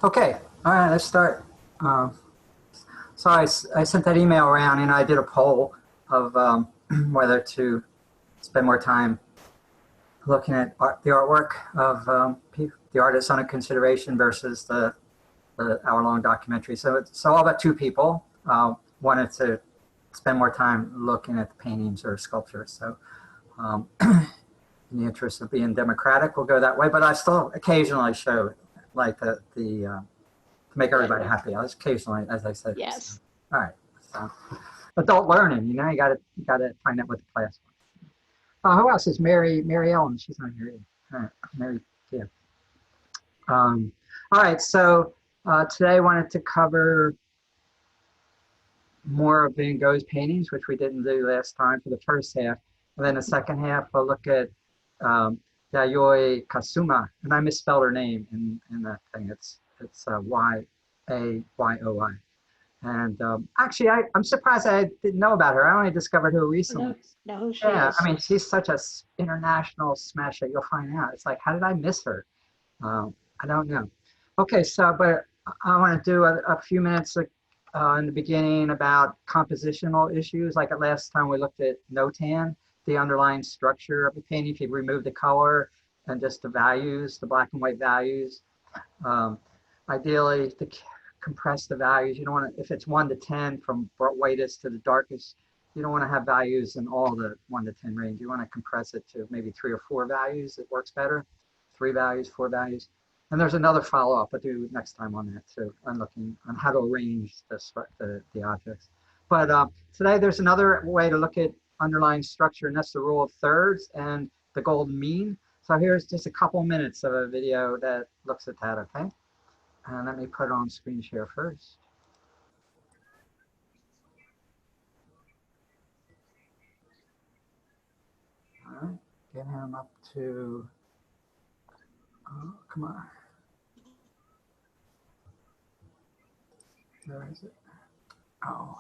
Okay, all right, let's start. So I sent that email around and I did a poll of whether to spend more time looking at the artwork of the artists under consideration versus the hour-long documentary. So all but 2 people wanted to spend more time looking at the paintings or sculptures. So in the interest of being democratic, we'll go that way. But I still occasionally show like to make everybody happy. I was occasionally, as I said. Yes. All right. So adult learning, you know, you gotta find out what the class wants. Who else is Mary Ellen? She's not here either. All right, Mary, yeah. All right, so today I wanted to cover more of Van Gogh's paintings, which we didn't do last time for the first half. And then the second half, we'll look at Yoyai Kusama, and I misspelled her name in that thing. It's Y-A-Y-O-I. And actually, I'm surprised I didn't know about her. I only discovered her recently. No, who she Yeah, is. I mean, she's such a international smash that you'll find out. It's like, how did I miss her? I don't know. Okay, so, but I want to do a few minutes in the beginning about compositional issues. Like last time we looked at notan, the underlying structure of the painting. If you remove the color and just the values, the black and white values. Ideally, to compress the values, you don't want to, if it's 1 to 10 from whitest to the darkest, you don't want to have values in all the 1 to 10 range. You want to compress it to maybe 3 or 4 values. It works better. 3 values, 4 values. And there's another follow-up I'll do next time on that too. I'm looking on how to arrange the objects. But today there's another way to look at underlying structure, and that's the rule of thirds and the golden mean. So here's just a couple minutes of a video that looks at that, okay? And let me put it on screen share first. All right, get him up to, oh, come on. Where is it? Oh.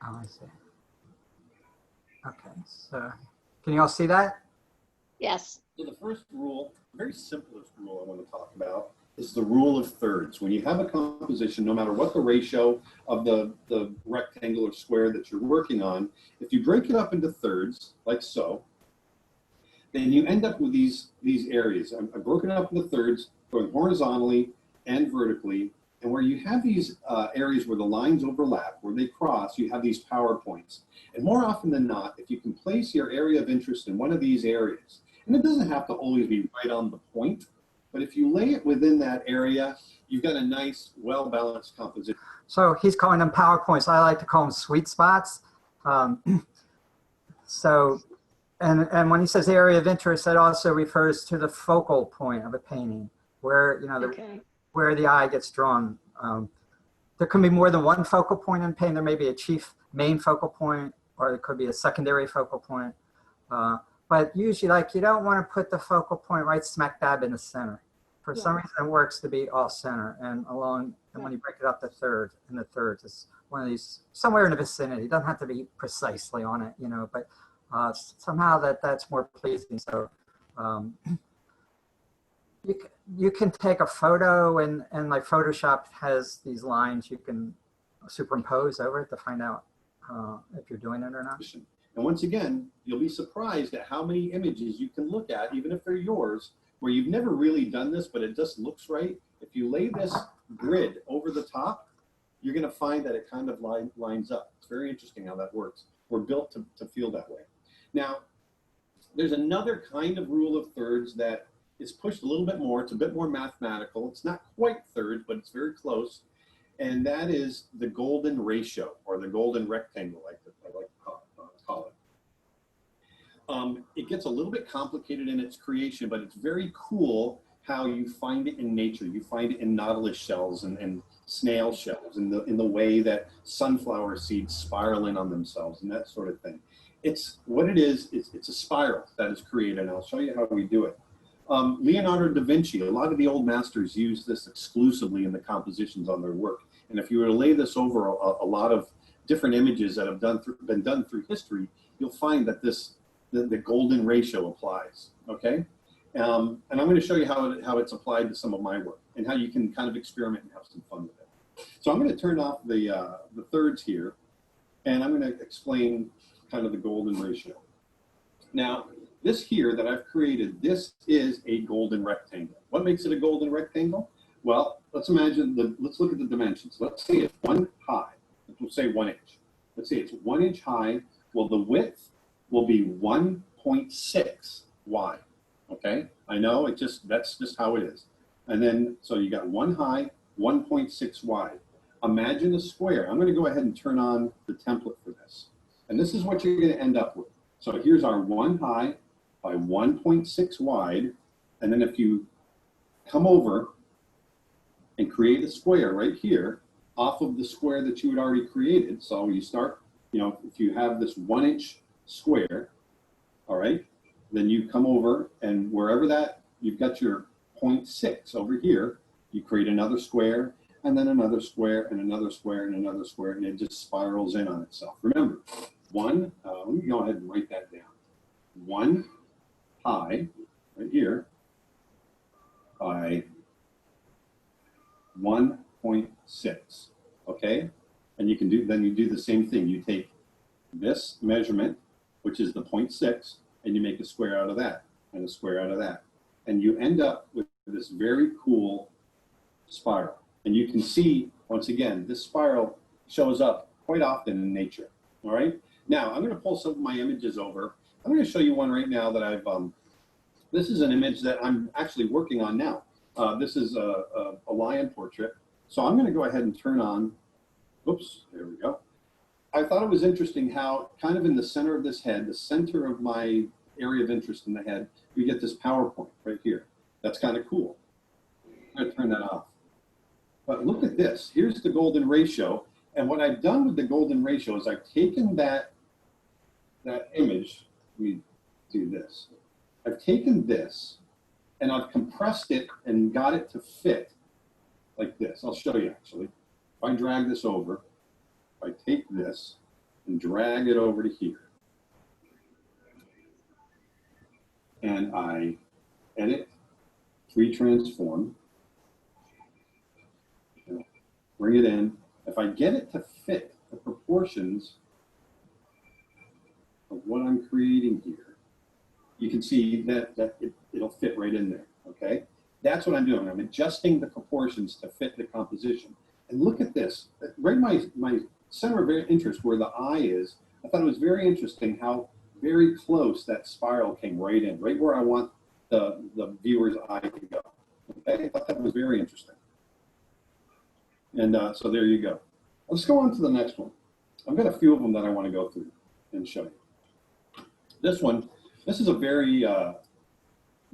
Oh, I see. Okay, so can you all see that? Yes. So the first rule, the very simplest rule I want to talk about is the rule of thirds. When you have a composition, no matter what the ratio of the rectangle or square that you're working on, if you break it up into thirds, like so, then you end up with these areas. I've broken it up into thirds, going horizontally and vertically. And where you have these areas where the lines overlap, where they cross, you have these power points. And more often than not, if you can place your area of interest in one of these areas, and it doesn't have to always be right on the point, but if you lay it within that area, you've got a nice, well-balanced composition. So he's calling them power points. I like to call them sweet spots. And when he says area of interest, that also refers to the focal point of a painting, where, you know, where the eye gets drawn. There can be more than one focal point in painting. There may be a chief main focal point, or it could be a secondary focal point. But usually, like, you don't want to put the focal point right smack dab in the center. For some reason, it works to be off center and along. And when you break it up to thirds, it's one of these somewhere in the vicinity. It doesn't have to be precisely on it, you know, but somehow that's more pleasing. So you can take a photo and like Photoshop has these lines you can superimpose over it to find out if you're doing it or not. And once again, you'll be surprised at how many images you can look at, even if they're yours, where you've never really done this, but it just looks right. If you lay this grid over the top, you're going to find that it kind of lines up. It's very interesting how that works. We're built to feel that way. Now, there's another kind of rule of thirds that is pushed a little bit more. It's a bit more mathematical. It's not quite thirds, but it's very close. And that is the golden ratio, or the golden rectangle, I like to call it. It gets a little bit complicated in its creation, but it's very cool how you find it in nature. You find it in nautilus shells and snail shells, in the way that sunflower seeds spiral in on themselves and that sort of thing. It's what it is. It's a spiral that is created, and I'll show you how we do it. Leonardo da Vinci, a lot of the old masters use this exclusively in the compositions on their work. And if you were to lay this over a lot of different images that have been done through history, you'll find that the golden ratio applies, okay? And I'm going to show you how it's applied to some of my work and how you can kind of experiment and have some fun with it. So I'm going to turn off the thirds here, and I'm going to explain kind of the golden ratio. Now, this here that I've created, this is a golden rectangle. What makes it a golden rectangle? Well, let's imagine, let's look at the dimensions. Let's say it's 1 high. Let's say 1 inch. Let's say it's 1 inch high. Well, the width will be 1.6 wide. Okay, I know that's just how it is. And then, so you got 1 high, 1.6 wide. Imagine a square. I'm going to go ahead and turn on the template for this. And this is what you're going to end up with. So here's our 1 high by 1.6 wide. And then if you come over and create a square right here off of the square that you had already created. So you start, if you have this 1 inch square, all right, then you come over and wherever that, you've got your 0.6 over here, you create another square and then another square and another square and another square, and it just spirals in on itself. Remember, let me go ahead and write that down. 1 high right here by 1.6, okay? And then you do the same thing. You take this measurement, which is the 0.6, and you make a square out of that and a square out of that. And you end up with this very cool spiral. And you can see, once again, this spiral shows up quite often in nature, all right? Now, I'm going to pull some of my images over. I'm going to show you one right now that I've, this is an image that I'm actually working on now. This is a lion portrait. So I'm going to go ahead and turn on, oops, there we go. I thought it was interesting how kind of in the center of this head, the center of my area of interest in the head, we get this PowerPoint right here. That's kind of cool. I'm going to turn that off. But look at this. Here's the golden ratio. And what I've done with the golden ratio is I've taken that image. We do this. I've taken this and I've compressed it and got it to fit like this. I'll show you actually. If I drag this over, I take this and drag it over to here. And I edit, retransform, bring it in. If I get it to fit the proportions of what I'm creating here, you can see that it'll fit right in there, okay? That's what I'm doing. I'm adjusting the proportions to fit the composition. And look at this, right my center of interest where the eye is, I thought it was very interesting how very close that spiral came right in, right where I want the viewer's eye to go. Okay, I thought that was very interesting. And so there you go. Let's go on to the next one. I've got a few of them that I want to go through and show you. This one, this is a very,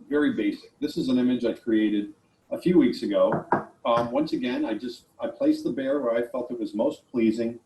very basic. This is an image I created a few weeks ago. Once again, I placed the bear where I felt it was most pleasing.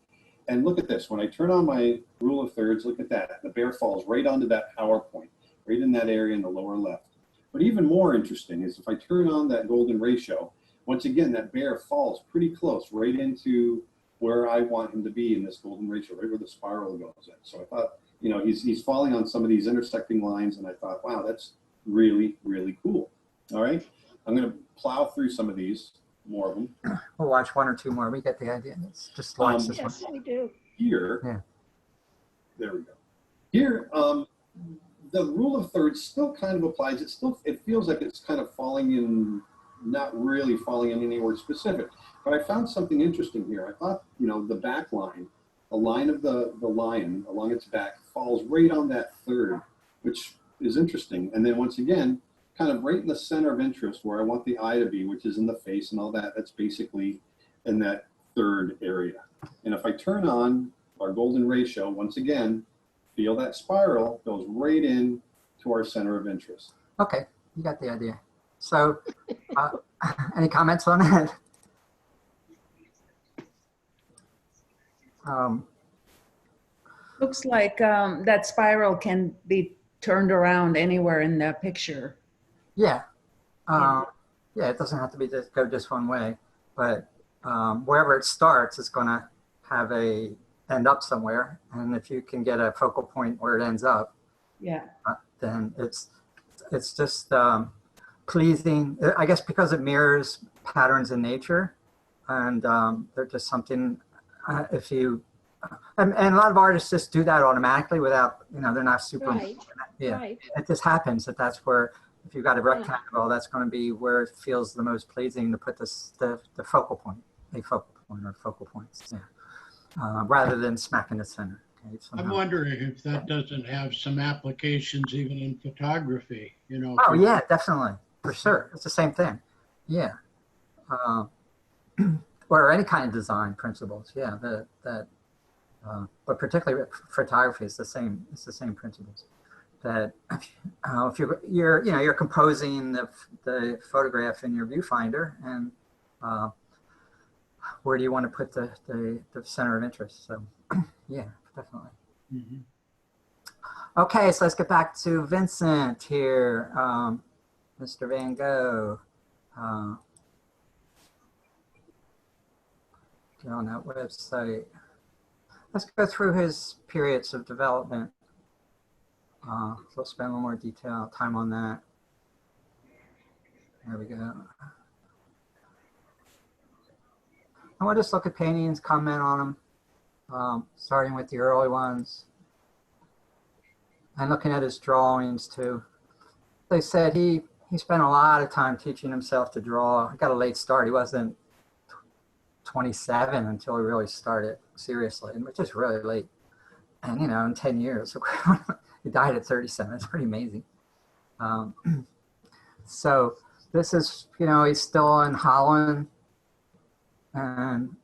And look at this, when I turn on my rule of thirds, look at that. The bear falls right onto that PowerPoint, right in that area in the lower left. But even more interesting is if I turn on that golden ratio, once again, that bear falls pretty close right into where I want him to be in this golden ratio, right where the spiral goes in. So I thought, he's falling on some of these intersecting lines, and I thought, wow, that's really, really cool. All right, I'm going to plow through some of these, more of them. We'll watch one or two more. We get the idea. Let's just watch this yes, one. we do. Here, yeah. There we go. Here, the rule of thirds still kind of applies. It feels like it's kind of falling in, not really falling in anywhere specific. But I found something interesting here. I thought, the back line, the line of the lion along its back falls right on that third, which is interesting. And then once again, kind of right in the center of interest where I want the eye to be, which is in the face and all that, that's basically in that third area. And if I turn on our golden ratio, once again, feel that spiral goes right in to our center of interest. Okay, you got the idea. So any comments on that? Looks like that spiral can be turned around anywhere in the picture. Yeah. Yeah, it doesn't have to be go just one way, but wherever it starts, it's going to have end up somewhere. And if you can get a focal point where it ends up, yeah, then it's it's just pleasing, I guess, because it mirrors patterns in nature, and they're just something, if you, and a lot of artists just do that automatically without, you know, they're not super, Right. yeah, Right. it just happens that's where, if you've got a rectangle, that's going to be where it feels the most pleasing to put this, the focal point, a focal point or focal points, yeah, rather than smack in the center. Okay, I'm wondering if that doesn't have some applications even in photography, you know. Oh yeah, definitely, for sure. It's the same thing. Yeah, or any kind of design principles. Yeah, but particularly photography is the same. It's the same principles. That if you're composing the photograph in your viewfinder, and where do you want to put the center of interest? So yeah, definitely. Mm-hmm. Okay, so let's get back to Vincent here, Mr. Van Gogh. Get on that website. Let's go through his periods of development. So we'll spend a little more time on that. There we go. I want to just look at paintings, comment on them, starting with the early ones. And looking at his drawings too. They said he spent a lot of time teaching himself to draw. He got a late start. He wasn't 27 until he really started seriously, which is really late. And you know, in 10 years, he died at 37. It's pretty amazing. So this is, you know, he's still in Holland, and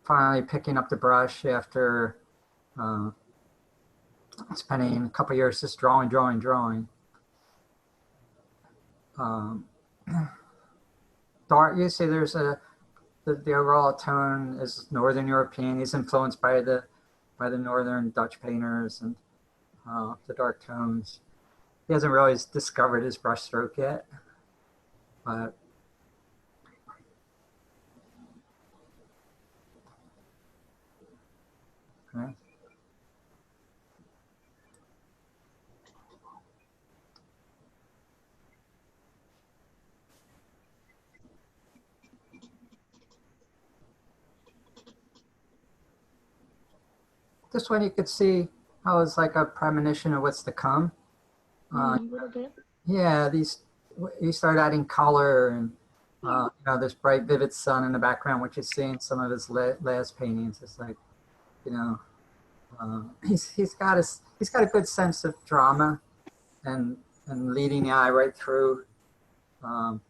finally picking up the brush after spending a couple of years just drawing. Dark, you see there's the overall tone is Northern European. He's influenced by the Northern Dutch painters and the dark tones. He hasn't really discovered his brushstroke yet, but okay. This one you could see how it's like a premonition of what's to come. A little bit. Yeah, you start adding color and you know, this bright, vivid sun in the background, which you see in some of his last paintings. It's like, you know, he's got a good sense of drama and leading the eye right through. And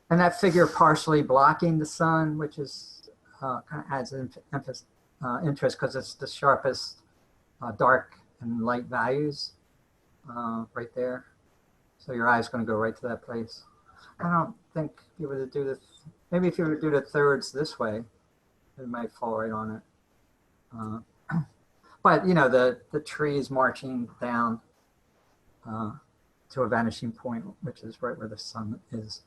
that figure partially blocking the sun, which is kind of adds emphasis. Interest because it's the sharpest dark and light values right there. So your eye is going to go right to that place. I don't think if you were to do this, maybe if you were to do the thirds this way, it might fall right on it. But you know, the trees marching down to a vanishing point, which is right where the sun is.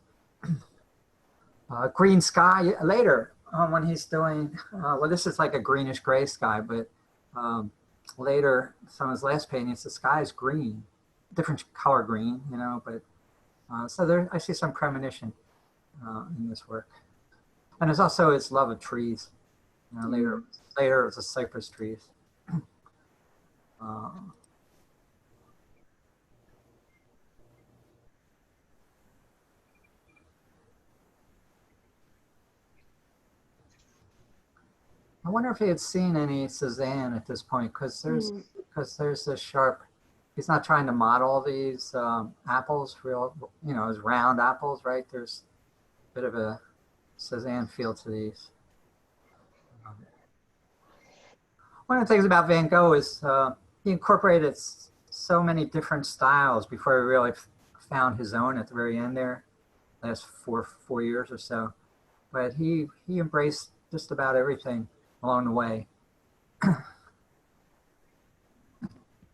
Green sky later. When he's doing, well, this is like a greenish gray sky, but later, some of his last paintings, the sky is green, different color green, you know, but so there, I see some premonition in this work. And there's also his love of trees. You know, later it was the cypress trees. I wonder if he had seen any Cézanne at this point, because there's this sharp. He's not trying to model these apples, real, you know, as round apples, right? There's a bit of a Cézanne feel to these. One of the things about Van Gogh is he incorporated so many different styles before he really found his own at the very end there, last four years or so. But he embraced just about everything along the way.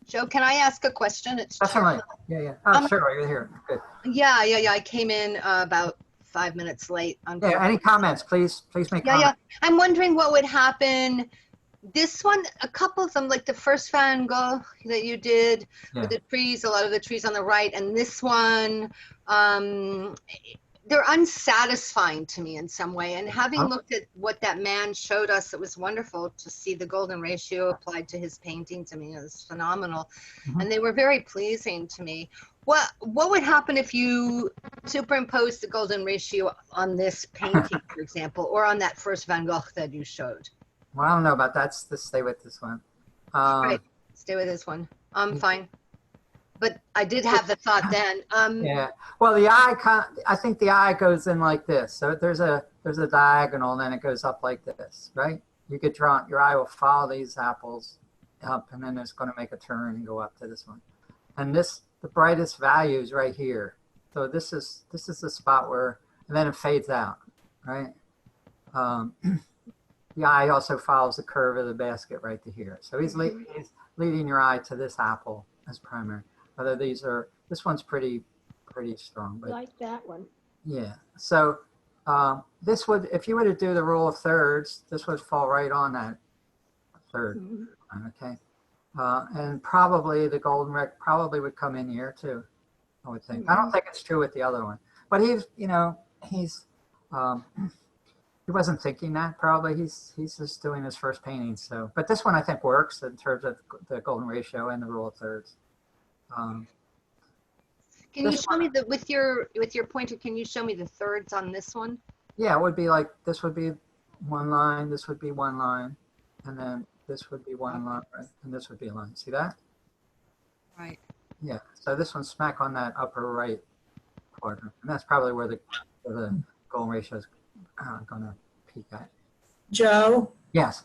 Joe, can I ask a question? It's Definitely. Yeah. Oh, sure, you're here. Good. Yeah. I came in about 5 minutes late. Yeah, any comments, please make comments. Yeah. I'm wondering what would happen This one, a couple of them, like the first Van Gogh that you did Yeah. with the trees, a lot of the trees on the right, and this one, they're unsatisfying to me in some way. And having looked at what that man showed us, it was wonderful to see the golden ratio applied to his paintings. I mean, it was phenomenal. And they were very pleasing to me. What would happen if you superimpose the golden ratio on this painting, for example, or on that first Van Gogh that you showed? Well, I don't know about that. Let's stay with this one. Right, stay with this one. I'm fine. But I did have the thought then. Yeah. Well, the eye, I think the eye goes in like this. So there's a diagonal, and then it goes up like this, right? You get drawn. Your eye will follow these apples up, and then it's going to make a turn and go up to this one. And the brightest value is right here. So this is the spot where, and then it fades out, right? The eye also follows the curve of the basket right to here. So he's leading your eye to this apple as primary. Although this one's pretty strong. But Like that one. yeah. So this would, if you were to do the rule of thirds, this would fall right on that third. Okay. And probably the golden rec probably would come in here too, I would think. I don't think it's true with the other one. But he wasn't thinking that probably. He's just doing his first painting. So, but this one I think works in terms of the golden ratio and the rule of thirds. Can you show me with your pointer? Can you show me the thirds on this one? Yeah, it would be like this would be one line, this would be one line, and then this would be one line, right? And this would be a line. See that? Right. Yeah. So this one's smack on that upper right quadrant, and that's probably where the golden ratio is going to peak at. Joe, Yes.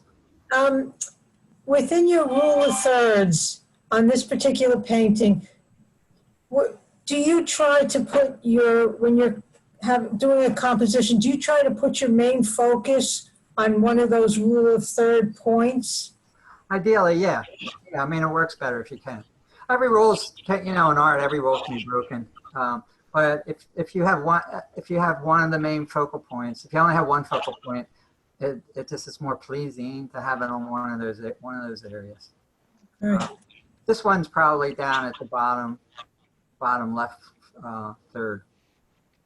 within your rule of thirds on this particular painting, do you try to put when you're doing a composition, do you try to put your main focus on one of those rule of third points? Ideally, yeah. I mean, it works better if you can. Every rule is, in art, every rule can be broken. But if you have one of the main focal points, if you only have one focal point, it just is more pleasing to have it on one of those areas. This one's probably down at the bottom left third.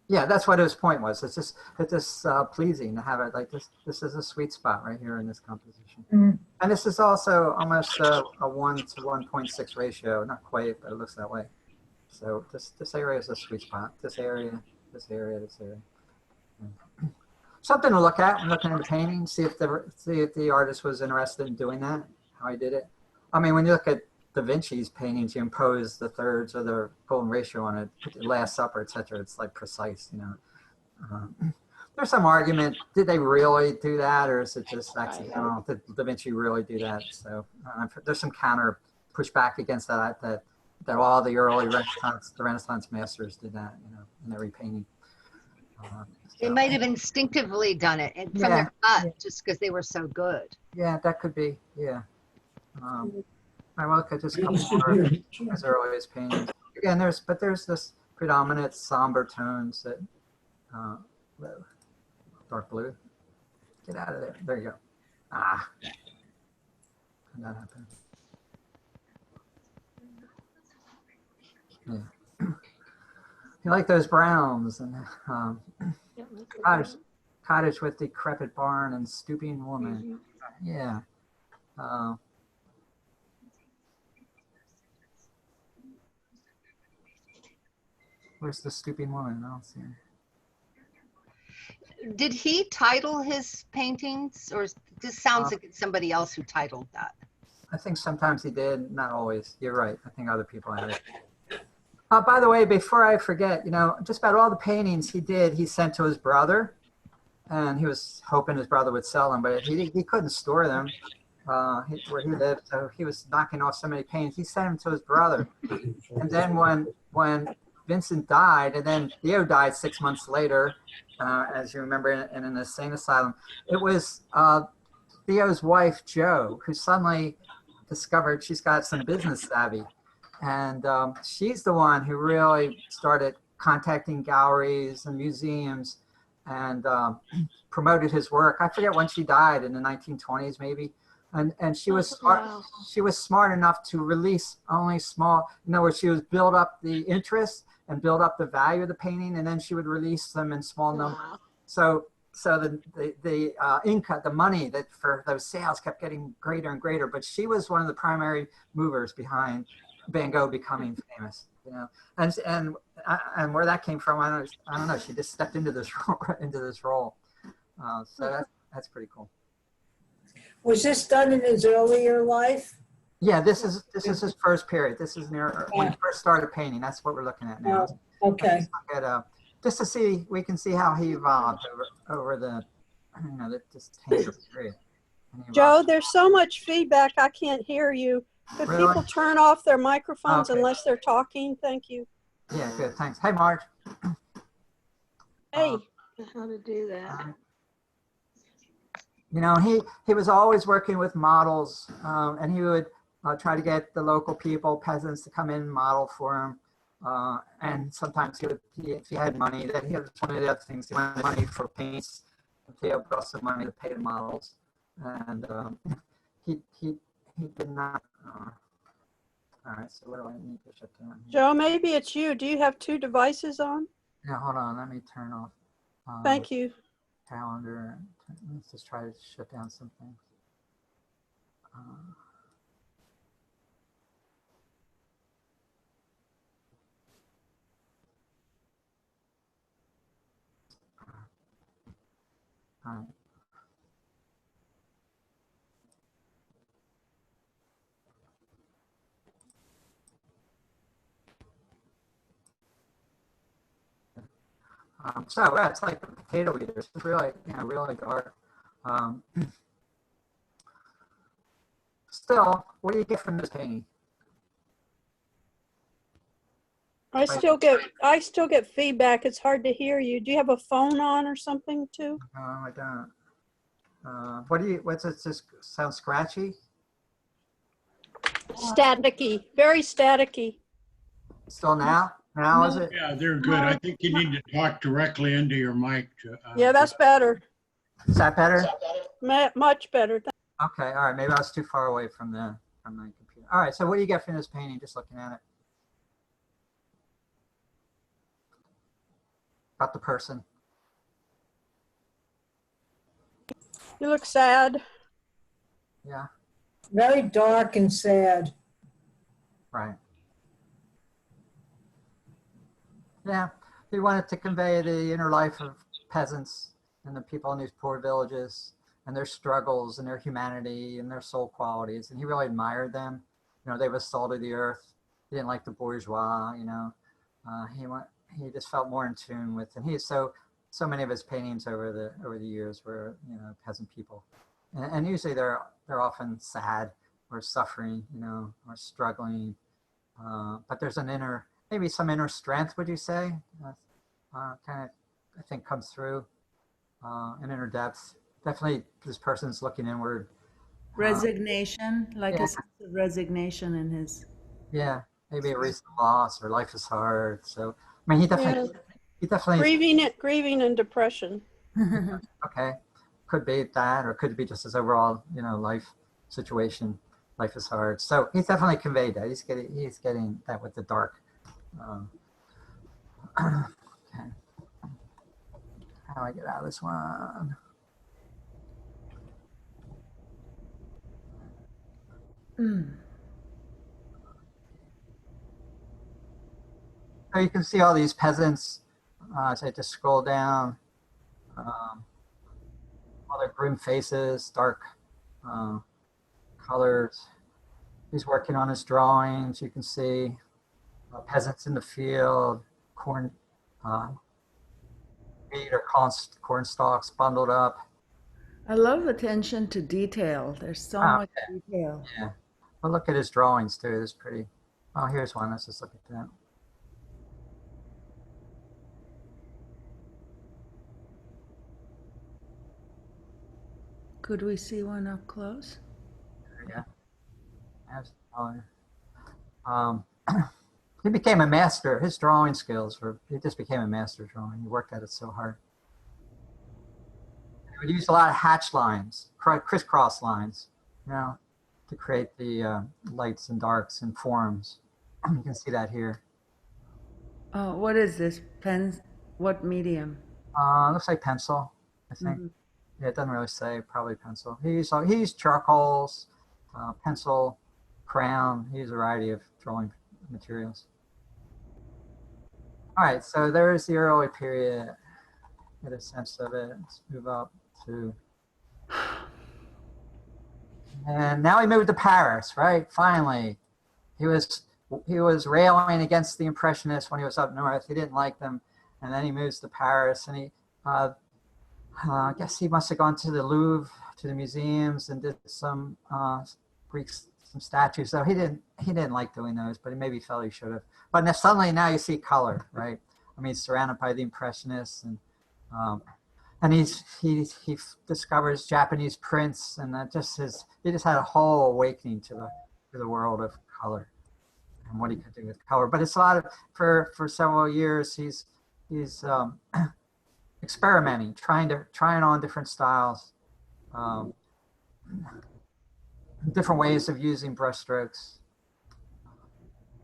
Yeah, that's what his point was. It's just pleasing to have it like this. This is a sweet spot right here in this composition. And this is also almost a 1 to 1.6 ratio. Not quite, but it looks that way. So this area is a sweet spot. This area, this area, this area. Something to look at when looking at the painting. See if the artist was interested in doing that. How he did it. I mean, when you look at Da Vinci's paintings, you impose the thirds or the golden ratio on it, the Last Supper, etc. It's like precise, There's some argument, did they really do that, or is it just accidental? Did Da Vinci really do that? So there's some counter pushback against that all the early Renaissance masters did that, in every painting. They might have instinctively done it from their gut, just because they were so good. Yeah, that could be. Yeah. I look at just a couple more as early as paintings. Again, there's this predominant somber tones that dark blue. Get out of there. There you go. How'd that happen? Yeah. You like those browns and cottage with decrepit barn and stooping woman. Yeah. Where's the stooping woman? I don't see her. Did he title his paintings, or this sounds like it's somebody else who titled that? I think sometimes he did, not always. You're right. I think other people had it. By the way, before I forget, just about all the paintings he did, he sent to his brother, and he was hoping his brother would sell them, but he couldn't store them where he lived, so he was knocking off so many paintings. He sent them to his brother, and then when Vincent died, and then Theo died 6 months later, as you remember, in an insane asylum. It was Theo's wife, Jo, who suddenly discovered she's got some business savvy. And she's the one who really started contacting galleries and museums and promoted his work. I forget when she died, in the 1920s maybe. And she was Wow. smart enough to release only small, in other words, she would build up the interest and build up the value of the painting, and then she would release them in small numbers. Wow. So the income, the money that for those sales kept getting greater and greater. But she was one of the primary movers behind Van Gogh becoming famous. You know, and where that came from, I don't know. She just stepped into this role. So that's pretty cool. Was this done in his earlier life? Yeah, this is his first period. This is near when he first started painting. That's what we're looking at now. Okay. Just to see, we can see how he evolved over the, this 10-year period. Joe, there's so much feedback, I can't hear you. Could Really? people turn off their microphones Okay. unless they're talking? Thank you. Yeah, good. Thanks. Hey, Marge. Hey, How to do that? He was always working with models, and he would try to get the local people, peasants, to come in and model for him. And sometimes if he had money, that he was one of the other things. He wanted money for paints, and he had also money to pay the models. And he did not. All right, so what do I need to shut down here? Joe, maybe it's you. Do you have two devices on? Yeah, hold on. Let me turn off. Thank you. Calendar. Let's just try to shut down some things. All right. So it's like the potato eaters. It's really, really dark. Still, what do you get from this painting? I still get feedback. It's hard to hear you. Do you have a phone on or something too? No, I don't. What's it? Just sound scratchy? Staticky, very staticky. Still now? Now is it? Yeah, they're good. I think you need to talk directly into your mic. Yeah, that's better. Is that better? Much better. Okay, all right. Maybe I was too far away from my computer. All right, so what do you get from this painting, just looking at it? About the person. You look sad. Yeah, Very dark and sad. right. Yeah, he wanted to convey the inner life of peasants and the people in these poor villages and their struggles and their humanity and their soul qualities. And he really admired them. They were salt of the earth. He didn't like the bourgeois, he just felt more in tune with, and he's so many of his paintings over the years were, peasant people. And usually they're often sad or suffering, or struggling. But there's maybe some inner strength, would you say? Kind of, I think, comes through an inner depth. Definitely, this person's looking inward. Resignation, like yeah. a sense of resignation in his. Yeah, maybe a recent loss or life is hard. So, I mean, he definitely Grieving and depression. Okay, could be that, or could be just his overall, life situation. Life is hard. So he's definitely conveyed that. He's getting that with the dark. Okay. How do I get out of this one? So you can see all these peasants. So I have to scroll down. All their grim faces, dark colors. He's working on his drawings. You can see peasants in the field, corn, wheat or corn stalks bundled up. I love attention to detail. There's so much detail. Yeah. Well, look at his drawings too. It's pretty. Oh, here's one. Let's just look at that. Could we see one up close? Yeah. He became a master. His drawing skills he just became a master drawing. He worked at it so hard. He would use a lot of hatch lines, crisscross lines. you know, to create the lights and darks and forms. You can see that here. What is this? Pens? What medium? Looks like pencil, I think. Yeah, it doesn't really say, probably pencil. He used charcoals, pencil, crayon. He used a variety of drawing materials. All right, so there's the early period. Get a sense of it. Let's move up to, and now we move to Paris, right? Finally, he was railing against the Impressionists when he was up north. He didn't like them, and then he moves to Paris, and he, I guess he must have gone to the Louvre, to the museums, and did some some statues. So he didn't like doing those, but he maybe felt he should have. But now, suddenly now you see color, right? I mean, he's surrounded by the Impressionists, and he discovers Japanese prints, and that he just had a whole awakening to the world of color and what he could do with color. But it's a lot of for several years he's experimenting, trying on different styles, different ways of using brushstrokes.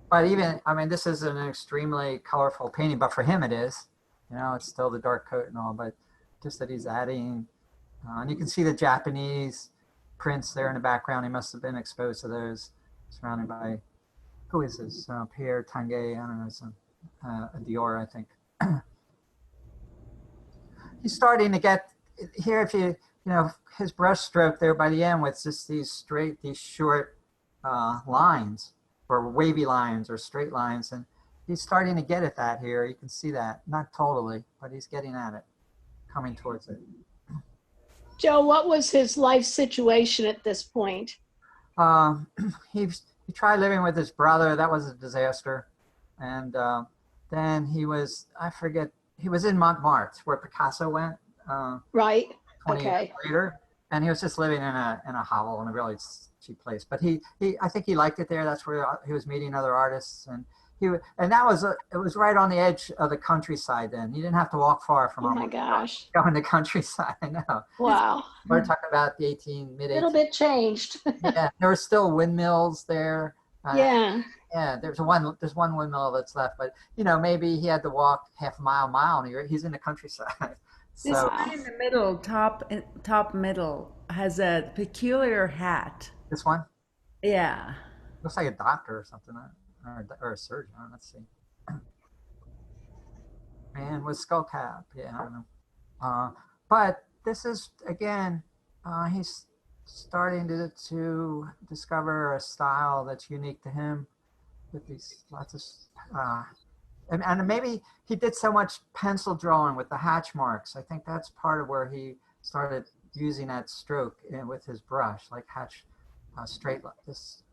But even, I mean, this is an extremely colorful painting, but for him it is. You know, it's still the dark coat and all, but just that he's adding, and you can see the Japanese prints there in the background. He must have been exposed to those, surrounded by, who is this? Pierre Tanguay, I don't know, some Dior, I think. He's starting to get here. If you know his brush stroke there by the end with just these short lines, or wavy lines, or straight lines, and he's starting to get at that here. You can see that, not totally, but he's getting at it, coming towards it. Joe, what was his life situation at this point? He tried living with his brother. That was a disaster, and then he was, I forget. He was in Montmartre, where Picasso went. Right. 20 Okay. years later, and he was just living in a hovel in a really cheap place. But I think he liked it there. That's where he was meeting other artists, and it was right on the edge of the countryside. Then he didn't have to walk far from. Oh my gosh. Going to countryside. I know. Wow. We're talking about the mid-1800s. A little bit changed. Yeah, there were still windmills there. Yeah. Yeah, there's one windmill that's left, but you know, maybe he had to walk half a mile, and he's in the countryside. This So guy in the middle, top middle, has a peculiar hat. this one Yeah. looks like a doctor or something, or a surgeon. Let's see. Man with skull cap. Yeah, I don't know. But this is again, he's starting to discover a style that's unique to him, with these lots of and maybe he did so much pencil drawing with the hatch marks. I think that's part of where he started using that stroke with his brush, like hatch straight like this,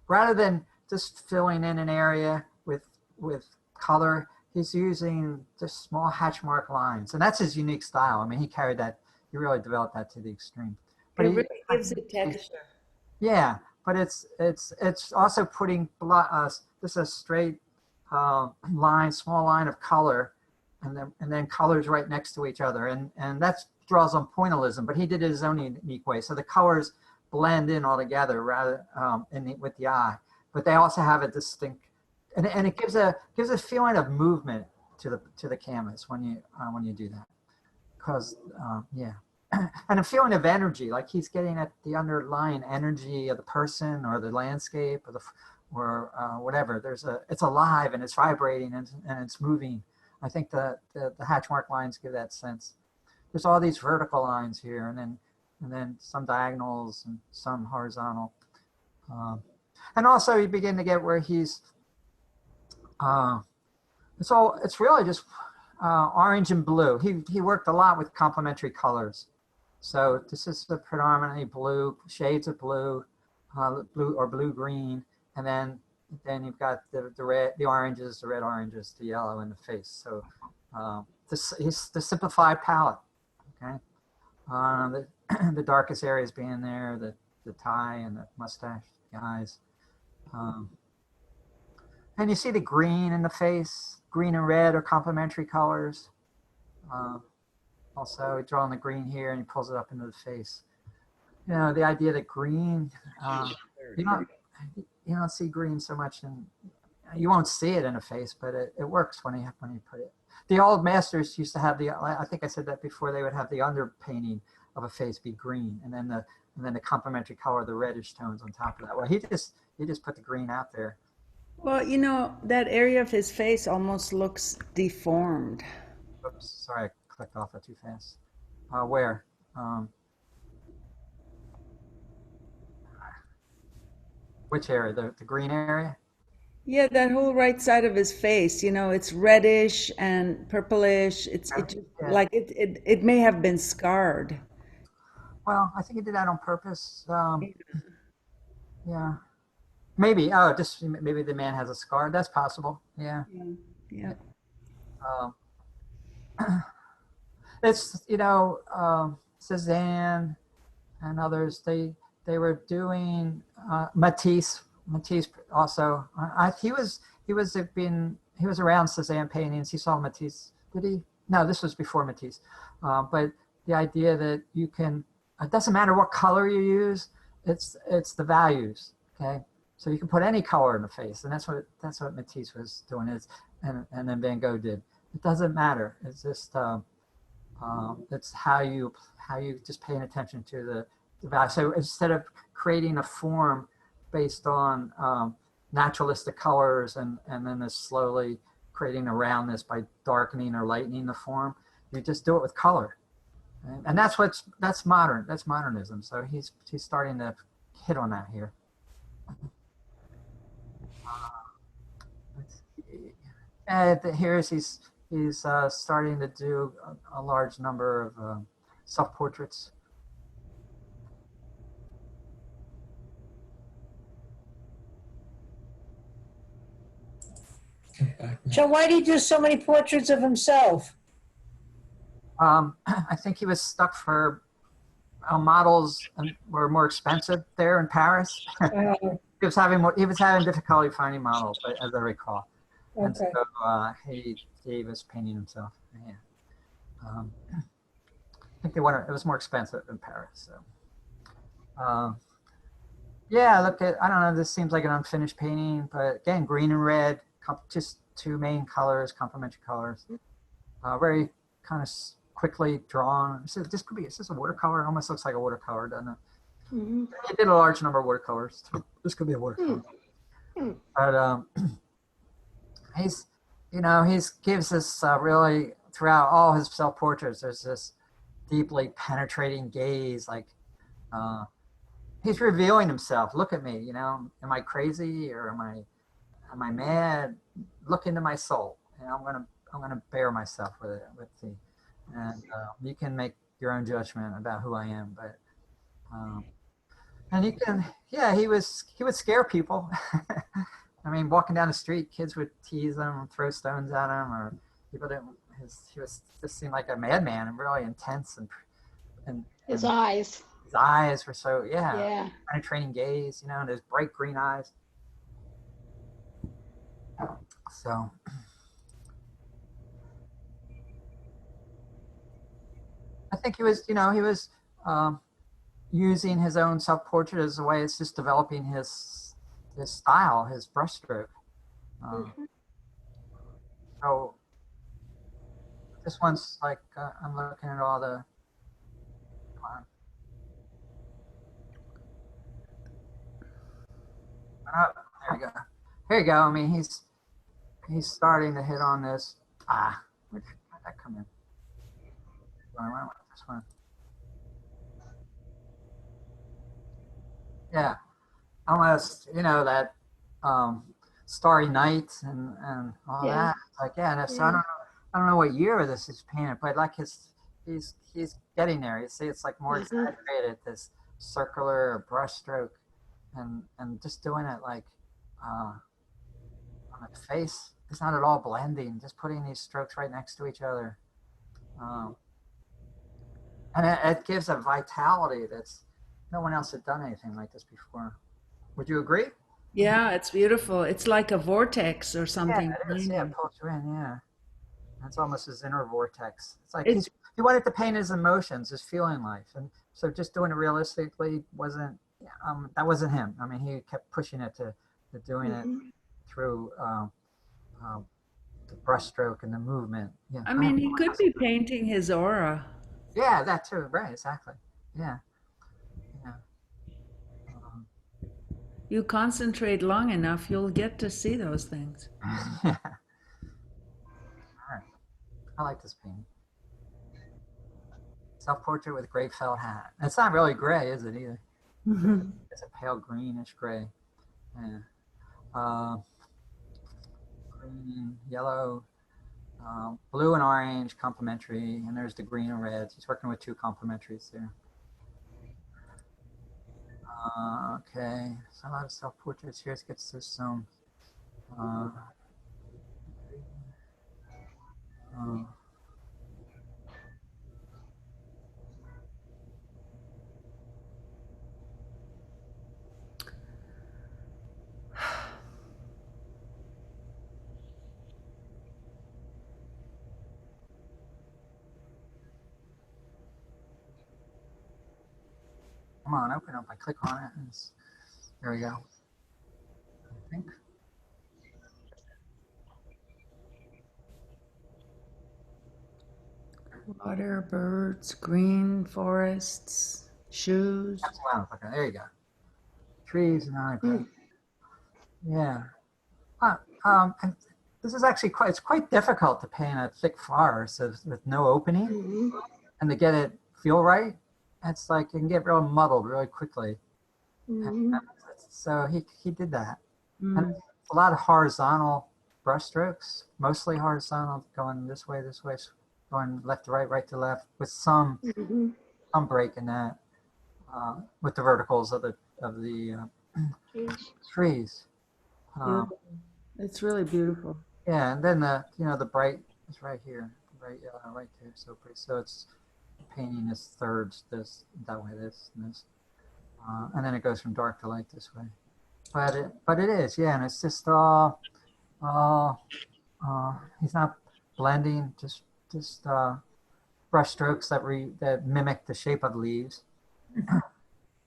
rather than just filling in an area with color. He's using just small hatch mark lines, and that's his unique style. I mean, he really developed that to the extreme. But It really gives it texture. Yeah, but it's also putting just a straight line, small line of color, and then colors right next to each other, and that draws on pointillism. But he did it his own unique way, so the colors blend in all together rather with the eye. But they also have a distinct, and it gives a feeling of movement to the canvas when you do that, because yeah. And a feeling of energy, like he's getting at the underlying energy of the person or the landscape or whatever. It's alive and it's vibrating and it's moving. I think the hatch mark lines give that sense. There's all these vertical lines here, and then some diagonals and some horizontal. And also you begin to get where he's. It's really just orange and blue. He worked a lot with complementary colors. So this is the predominantly blue, shades of blue, blue or blue-green, and then you've got the red, the oranges, the red oranges, the yellow in the face. So it's the simplified palette. Okay, the darkest areas being there, the tie and the mustache, the eyes, and you see the green in the face. Green and red are complementary colors. Also, he's drawing the green here and he pulls it up into the face. you know, the idea that green, you don't see green so much, and you won't see it in a face, but it works when you put it. The old masters used to have I think I said that before, they would have the underpainting of a face be green, and then the complementary color, the reddish tones on top of that. Well, he just put the green out there. Well, you know, that area of his face almost looks deformed. Oops, sorry, I clicked off it too fast. Where? Which area? The green area? Yeah, that whole right side of his face, you know, it's reddish and purplish. Yeah. Like it may have been scarred. Well, I think he did that on purpose. Yeah. Maybe. Oh, just maybe the man has a scar. That's possible. Yeah. Yeah. It's, you know, Cezanne and others, they were doing Matisse also. He was around Cezanne paintings. He saw Matisse. Did he? No, this was before Matisse. But the idea that you can, it doesn't matter what color you use, it's the values. Okay, so you can put any color in the face, and that's what Matisse was doing, and then Van Gogh did. It doesn't matter. It's just it's how you just paying attention to the value. So instead of creating a form based on naturalistic colors and then this slowly creating around this by darkening or lightening the form, you just do it with color, and that's modern. That's modernism. So he's starting to hit on that here. Here's he's starting to do a large number of self-portraits. So why did he do so many portraits of himself? I think he was stuck for models were more expensive there in Paris. He was having difficulty finding models, as I recall. Okay. And so he was painting himself. Yeah. I think it was more expensive in Paris. So, yeah, look at, I don't know, this seems like an unfinished painting, but again, green and red, just two main colors, complementary colors. Very kind of quickly drawn. So this could be, is this a watercolor? It almost looks like a watercolor, doesn't it? Mm-hmm. He did a large number of watercolors. This could be a watercolor. But he gives us really, throughout all his self-portraits, there's this deeply penetrating gaze, like he's revealing himself. Look at me, am I crazy or am I mad? Look into my soul, and I'm gonna bare myself with the, and you can make your own judgment about who I am, but and you can, yeah, he would scare people. I mean, walking down the street, kids would tease him, throw stones at him, or people didn't. He just seemed like a madman and really intense, and his eyes were so penetrating gaze, and those bright green eyes. So I think he was using his own self-portrait as a way. It's just developing his style, his brushstroke. So this one's like, I'm looking at all the, there you go. Here you go. I mean, he's starting to hit on this. Where'd that come in? This one. Yeah, almost, that Starry Night and all that. Like, so I don't know what year this is painted, but like he's getting there. You see, it's like more exaggerated, this circular brushstroke, and just doing it like on the face. It's not at all blending. Just putting these strokes right next to each other, and it gives a vitality that's no one else had done anything like this before. Would you agree? Yeah, it's beautiful. It's like a vortex or something. Yeah, it is. Yeah, it pulls you in. Yeah, it's almost his inner vortex. It's like he wanted to paint his emotions, his feeling life. And so just doing it realistically wasn't, that wasn't him. I mean, he kept pushing it to doing it through the brushstroke and the movement. Yeah. I mean, he could be painting his aura. Yeah, that too. Right, exactly. Yeah. Yeah. You concentrate long enough, you'll get to see those things. Yeah. All right. I like this painting. Self-portrait with gray felt hat. It's not really gray, is it either? It's a pale greenish gray. Yeah. Green, yellow, blue and orange, complementary, and there's the green and reds. He's working with 2 complementaries there. Okay, so a lot of self-portraits here. Let's get to some. Come on, open up. I click on it. And there we go. I think. Water, birds, green forests, shoes. Wow. Okay, there you go. Trees and all that. Yeah. And this is actually it's quite difficult to paint a thick forest with no opening, and to get it feel right. It's like it can get real muddled really quickly. And so he did that. And a lot of horizontal brush strokes, mostly horizontal, going this way, going left to right, right to left, with some break in that, with the verticals of the trees. It's really beautiful. Yeah, and then the bright is right here, bright yellow right there, so pretty. So it's painting this thirds, this that way, this and this, and then it goes from dark to light this way. But it is, yeah, and it's just all he's not blending, just brush strokes that mimic the shape of leaves.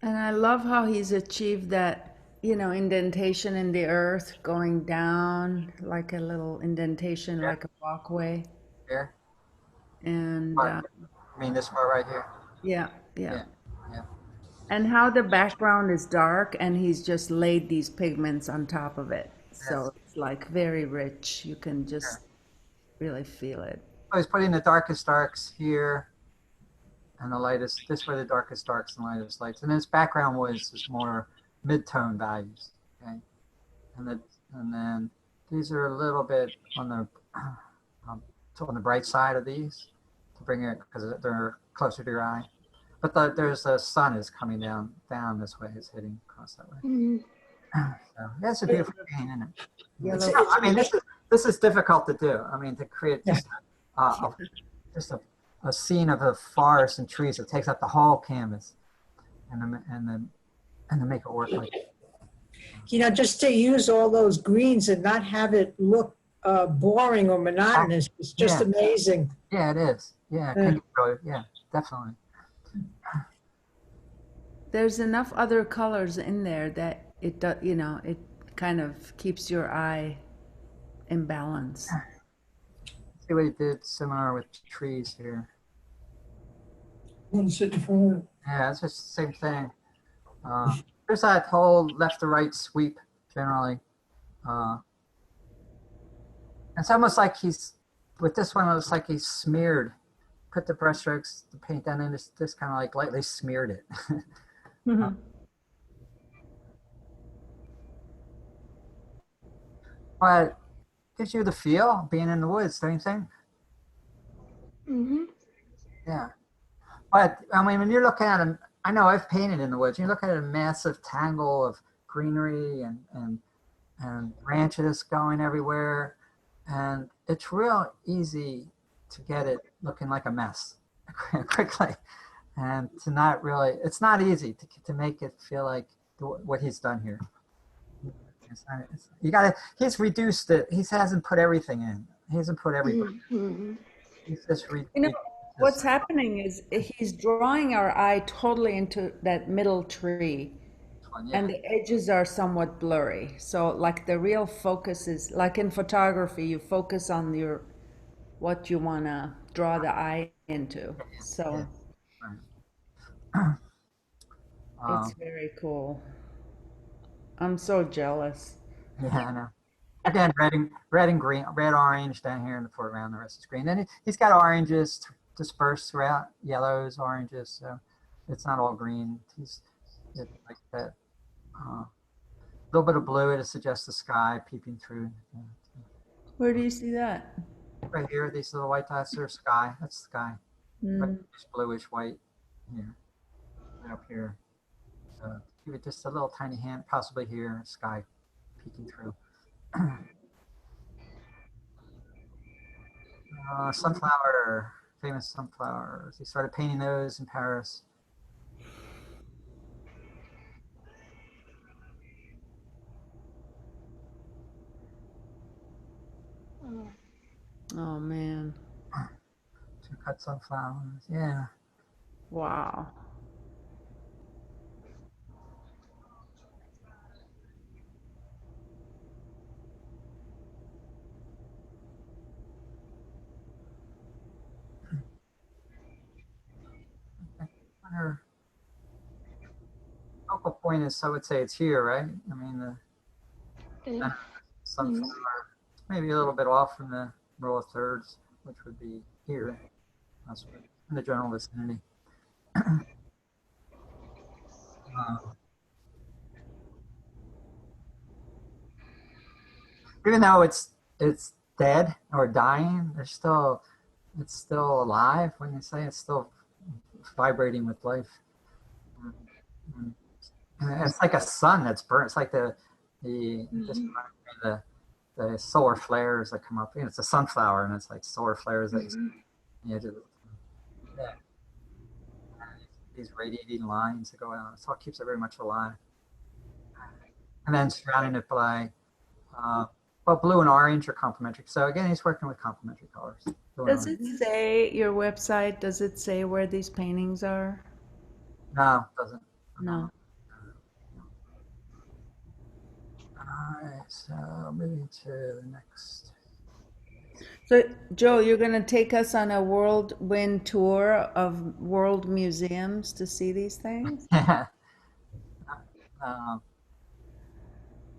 And I love how he's achieved that, indentation in the earth going down, like a little indentation, like a walkway. Here. And I mean this part right here. yeah. Yeah. And how the background is dark and he's just laid these pigments on top of it. So it's like very rich. You can just really feel it. I was putting the darkest darks here and the lightest, this way the darkest darks and lightest lights. And then its background was more mid-tone values, okay? And then these are a little bit on the bright side of these to bring it, because they're closer to your eye. But there's the sun is coming down this way, it's hitting across that way. So that's a beautiful painting, isn't it? Yeah, I mean, this is difficult to do. I mean, to create just a scene of a forest and trees that takes up the whole canvas, and to make it work like that. Just to use all those greens and not have it look boring or monotonous. It's just amazing. Yeah, it is. Yeah, yeah, definitely. There's enough other colors in there that it does, it kind of keeps your eye in balance. See what he did similar with trees here. Want to sit in front of it? Yeah, it's just the same thing. There's that whole left to right sweep generally. It's almost like with this one, it looks like he's smeared, put the brush strokes, the paint down, and just kind of like lightly smeared it. But gives you the feel being in the woods, don't you think? Yeah. But I mean, when you're looking at them, I know I've painted in the woods. You look at a massive tangle of greenery and branches going everywhere, and it's real easy to get it looking like a mess quickly, and to not really. It's not easy to make it feel like what he's done here. He's reduced it. He hasn't put everything in. He hasn't put everything. He's just What's happening is he's drawing our eye totally into that middle tree, Yeah. and the edges are somewhat blurry. So like the real focus is like in photography, you focus on your what you want to draw the eye into. So Right. it's very cool. I'm so jealous. Yeah, I know. Again, red and green, red, orange down here in the foreground. The rest is green. Then he's got oranges dispersed throughout, yellows, oranges. So it's not all green. It's like that. A little bit of blue to suggest the sky peeping through. Where do you see that? Right here, these little white dots are sky. That's sky. Right, just bluish white here, right up here. So give it just a little tiny hint, possibly here, sky peeking through. Sunflower, famous sunflowers. He started painting those in Paris. Oh man. Two cut sunflowers, yeah. Wow. Her focal point is, I would say it's here, right? I mean, the sunflower, maybe a little bit off from the row of thirds, which would be here, possibly in the general vicinity. Even though it's dead or dying, it's still alive. When you say it's still vibrating with life. And it's like a sun that's burnt. It's like the solar flares that come up. You know, it's a sunflower, and it's like solar flares that you see on the edge of the, yeah. These radiating lines that go out. So it keeps it very much alive. And then surrounding it by well, blue and orange are complementary. So again, he's working with complementary colors. Does it say your website? Does it say where these paintings are? No, it doesn't. No. All right, so moving to the next. So, Joe, you're going to take us on a whirlwind tour of world museums to see these things? Yeah.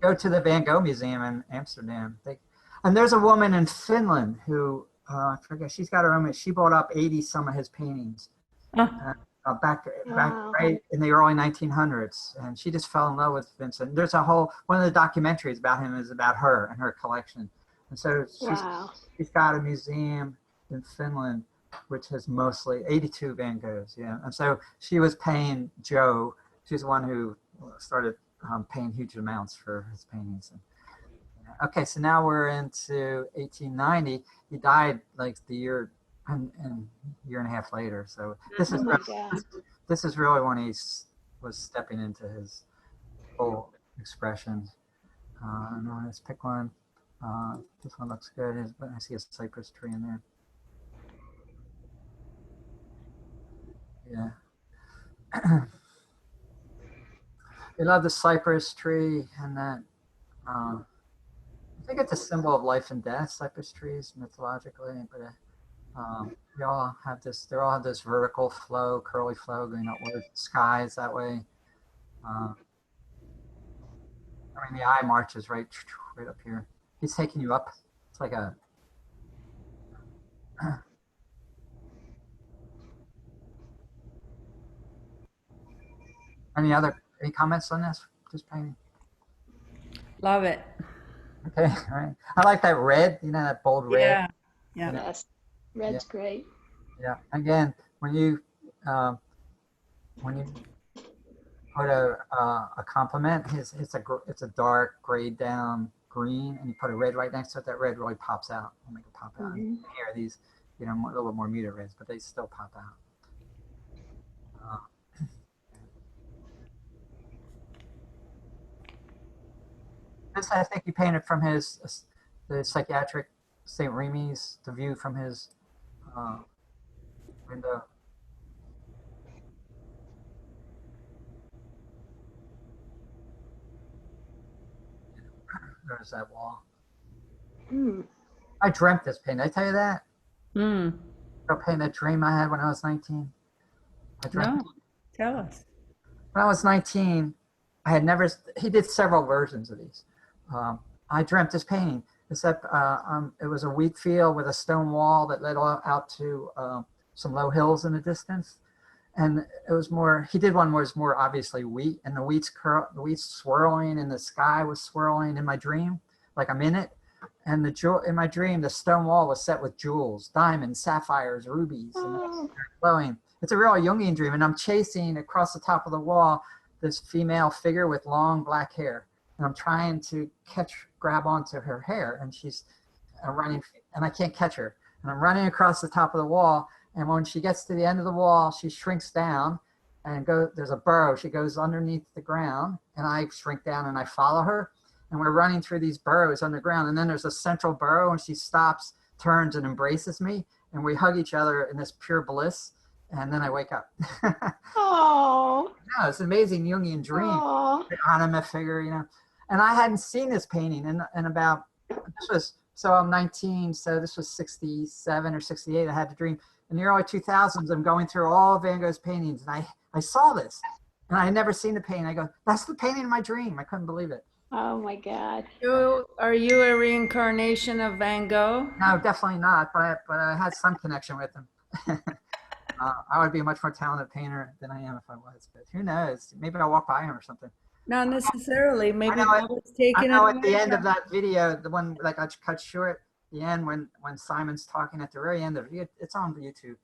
Go to the Van Gogh Museum in Amsterdam. And there's a woman in Finland who, I forget, she's got her own, she bought up 80 some of his paintings. Back right in the early 1900s, and she just fell in love with Vincent. There's one of the documentaries about him is about her and her collection, and so she's got a museum in Finland which has mostly 82 Van Goghs, yeah. And so she was paying Joe. She's the one who started paying huge amounts for his paintings. Okay, so now we're into 1890. He died like the year. And a year and a half later. So this is really when he was stepping into his full expression. Let's pick one. This one looks good. I see a cypress tree in there. Yeah. We love the cypress tree, and that I think it's a symbol of life and death. Cypress trees mythologically, but they all have this vertical flow, curly flow going upward. Skies that way. I mean, the eye marches right up here. He's taking you up. It's like a any comments on this? Just painting. Love it. Okay, all right. I like that red. You know, that bold red. Yeah. Yeah. Yes, red's great. Yeah. Again, when you put a complement, it's a dark grayed down green, and you put a red right next to it. That red really pops out. I'll make it pop out. Here are these, a little bit more muted reds, but they still pop out. This I think he painted from the psychiatric St. Remy's, the view from his window. There's that wall. Hmm. I dreamt this painting. Did I tell you that? Hmm. About painting that dream I had when I was 19. I dreamt No, tell us. when I was 19. I had never. He did several versions of these. I dreamt this painting. Except it was a wheat field with a stone wall that led out to some low hills in the distance. And it was more, he did one where it was more obviously wheat, and the wheat's swirling, and the sky was swirling in my dream, like I'm in it. And in my dream, the stone wall was set with jewels, diamonds, sapphires, rubies, and Oh. glowing. It's a real Jungian dream, and I'm chasing across the top of the wall this female figure with long black hair, and I'm trying to grab onto her hair, and she's running, and I can't catch her, and I'm running across the top of the wall. And when she gets to the end of the wall, she shrinks down and there's a burrow. She goes underneath the ground, and I shrink down and I follow her. And we're running through these burrows underground. And then there's a central burrow, and she stops, turns, and embraces me. And we hug each other in this pure bliss. And then I wake up. Oh. Yeah, it's an amazing Jungian dream. Oh. The anima figure, And I hadn't seen this painting in about, so I'm 19, so this was 67 or 68. I had the dream. In the early 2000s, I'm going through all Van Gogh's paintings, and I saw this, and I had never seen the painting. I go, that's the painting in my dream. I couldn't believe it. Oh my God. Are you a reincarnation of Van Gogh? No, definitely not, but I had some connection with him. I would be a much more talented painter than I am if I was, but who knows? Maybe I'll walk by him or something. Not necessarily. Maybe God was I taking know it at the away end of from- that video, the one like I cut short, the end when Simon's talking at the very end of it, it's on YouTube.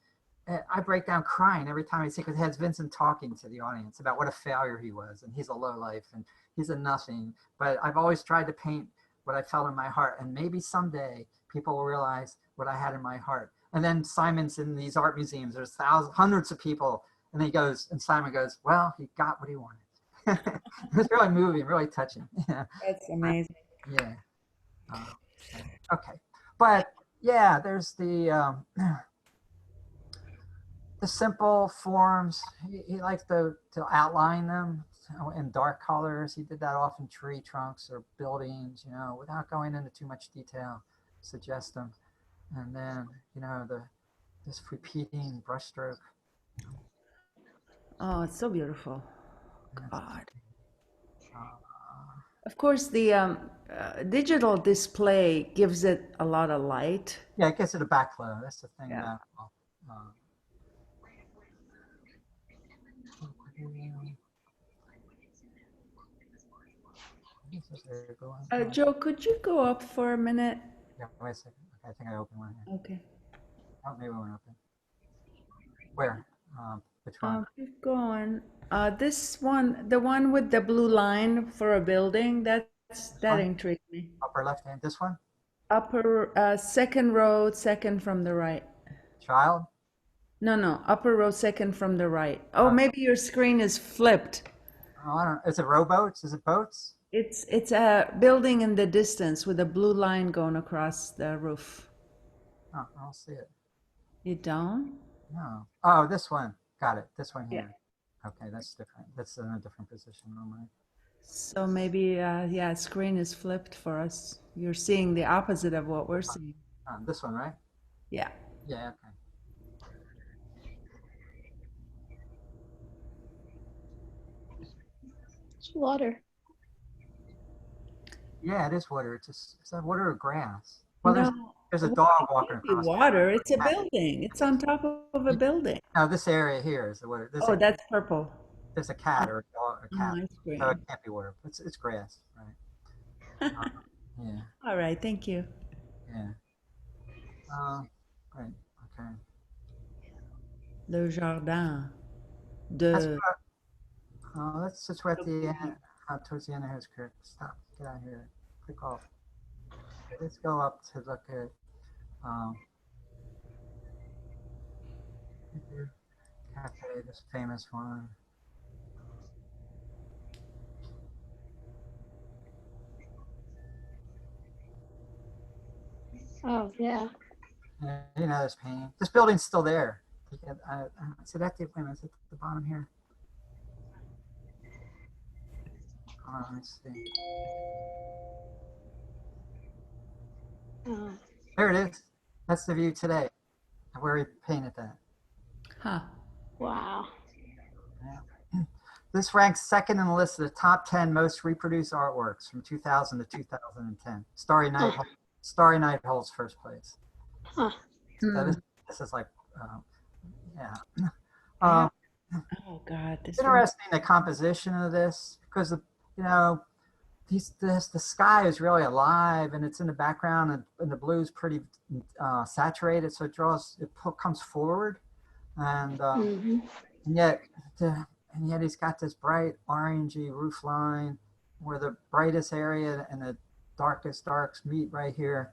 I break down crying every time I see, because it has Vincent talking to the audience about what a failure he was, and he's a low life, and he's a nothing. But I've always tried to paint what I felt in my heart, and maybe someday people will realize what I had in my heart. And then Simon's in these art museums. There's hundreds of people, and Simon goes, well, he got what he wanted. It's really moving, really touching. That's amazing. Yeah. Okay. But yeah, there's the simple forms. He likes to outline them in dark colors. He did that often tree trunks or buildings, without going into too much detail, suggest them. And then, this repeating brushstroke. Oh, it's so beautiful. God. Uh, Of course, the digital display gives it a lot of light. Yeah, it gives it a backglow. That's the thing. Yeah. Joe, could you go up for a minute? Yeah, wait a second. Okay, I think I opened one here. Okay. Oh, maybe one open. Where? Which one? Keep going. This one, the one with the blue line for a building, that intrigued me. Upper left hand. This one? Upper, second row, second from the right. Child? No, upper row, second from the right. Oh, maybe your screen is flipped. Oh, I don't know. Is it rowboats? Is it boats? It's a building in the distance with a blue line going across the roof. Oh, I don't see it. You don't? No. Oh, this one. Got it. This one here. Yeah. Okay, that's different. That's in a different position normally. So maybe, screen is flipped for us. You're seeing the opposite of what we're seeing. This one, right? Yeah. Yeah, okay. It's water. Yeah, it is water. Is that water or grass? Well, No, there's a dog walking across. water. It's a building. It's on top of a building. No, this area here is the water. Oh, that's purple. There's a cat or a dog, a cat. Nice green. So it can't be water. It's grass, right? Yeah. All right, thank you. Yeah. Right. Okay. Le jardin That's de. that's we're at the end. Towards the end of his career. Stop. Get out of here. Click off. Okay, let's go up to look at Cafe, this famous one. Oh, yeah. You know this painting. This building's still there. So that's the appointment. It's at the bottom here. Let's see. There it is. That's the view today, where he painted that. Huh. Wow. Yeah. This ranks second in the list of the top 10 most reproduced artworks from 2000 to 2010. Starry Night holds first place. Huh. So this is like, yeah. Oh God, this Interesting, the composition of this, because you know, the sky is really alive, and it's in the background, and the blue is pretty saturated, so it comes forward, and yet he's got this bright orangey roof line, where the brightest area and the darkest darks meet right here.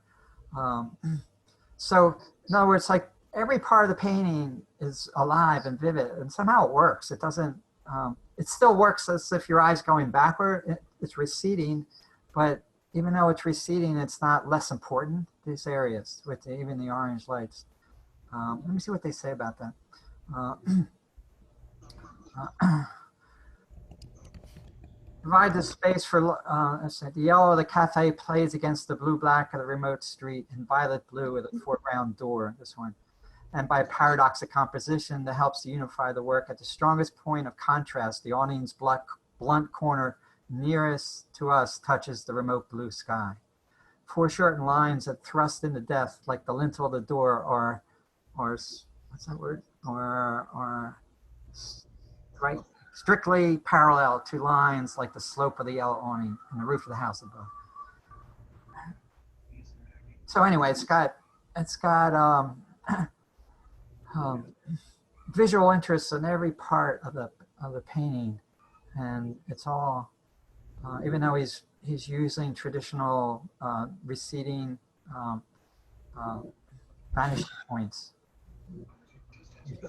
So in other words, like every part of the painting is alive and vivid, and somehow it works. It doesn't. It still works as if your eye's going backward. It's receding, but even though it's receding, it's not less important. These areas with even the orange lights. Let me see what they say about that. Provide the space for the yellow of the cafe plays against the blue-black of the remote street and violet-blue with a foreground door, this one. And by paradox of composition that helps to unify the work at the strongest point of contrast, the awning's blunt corner nearest to us touches the remote blue sky. Foreshortened lines that thrust into depth like the lintel of the door or what's that word? Or right, strictly parallel to lines like the slope of the yellow awning and the roof of the house above. So anyway, it's got visual interests in every part of the painting, and it's all even though he's using traditional receding vanishing points.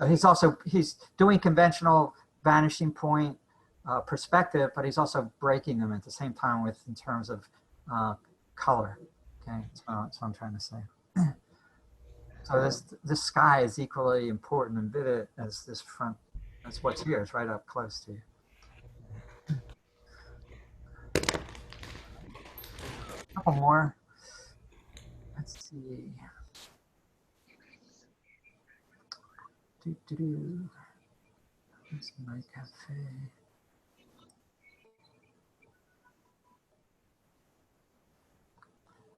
He's doing conventional vanishing point perspective, but he's also breaking them at the same time in terms of color. Okay, that's what I'm trying to say. So this sky is equally important and vivid as this front. That's what's here. It's right up close to you. A couple more. Let's see. That's my cafe.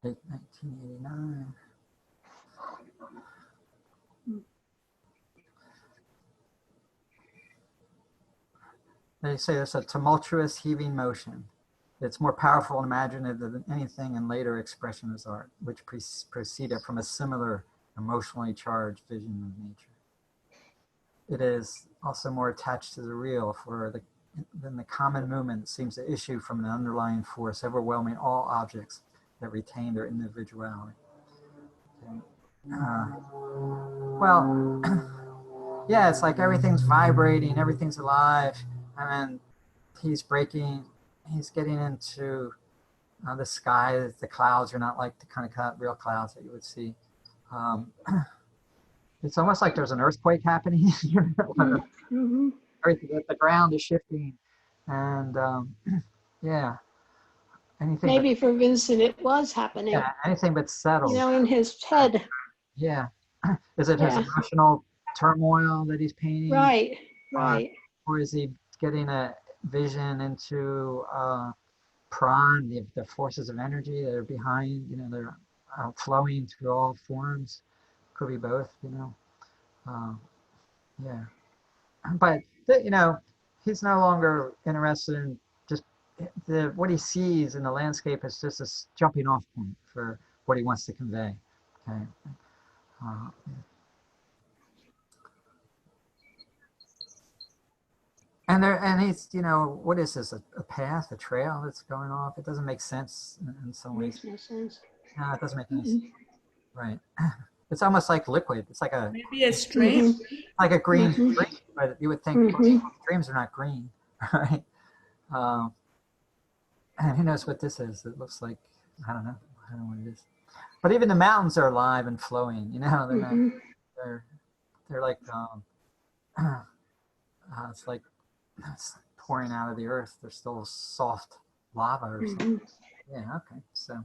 Late 1989. They say there's a tumultuous heaving motion. It's more powerful and imaginative than anything in later expressionist art, which proceeded from a similar emotionally charged vision of nature. It is also more attached to the real than the common movement that seems to issue from an underlying force overwhelming all objects that retain their individuality. Okay. Well, yeah, it's like everything's vibrating, everything's alive, and he's getting into the sky. The clouds are not like the kind of real clouds that you would see. It's almost like there's an earthquake happening. Everything, the ground is shifting, and yeah, anything. Maybe for Vincent it was happening. Yeah, anything but settled. You know, in his head. Yeah. Is it his emotional turmoil that he's painting? Right, right. Or is he getting a vision into Pran, the forces of energy that are behind, they're flowing through all forms? Could be both, yeah. But, he's no longer interested in just what he sees in the landscape is just a jumping off point for what he wants to convey. Okay. And he's, what is this? A path, a trail that's going off? It doesn't make sense in some ways. Makes no sense. No, it doesn't make any sense. Right. It's almost like liquid. It's like maybe a stream, like a green stream, but you would think streams are not green, right? And who knows what this is? It looks like, I don't know what it is. But even the mountains are alive and flowing, they're not, they're like, it's like it's pouring out of the earth. They're still soft lava or something. Yeah, okay. So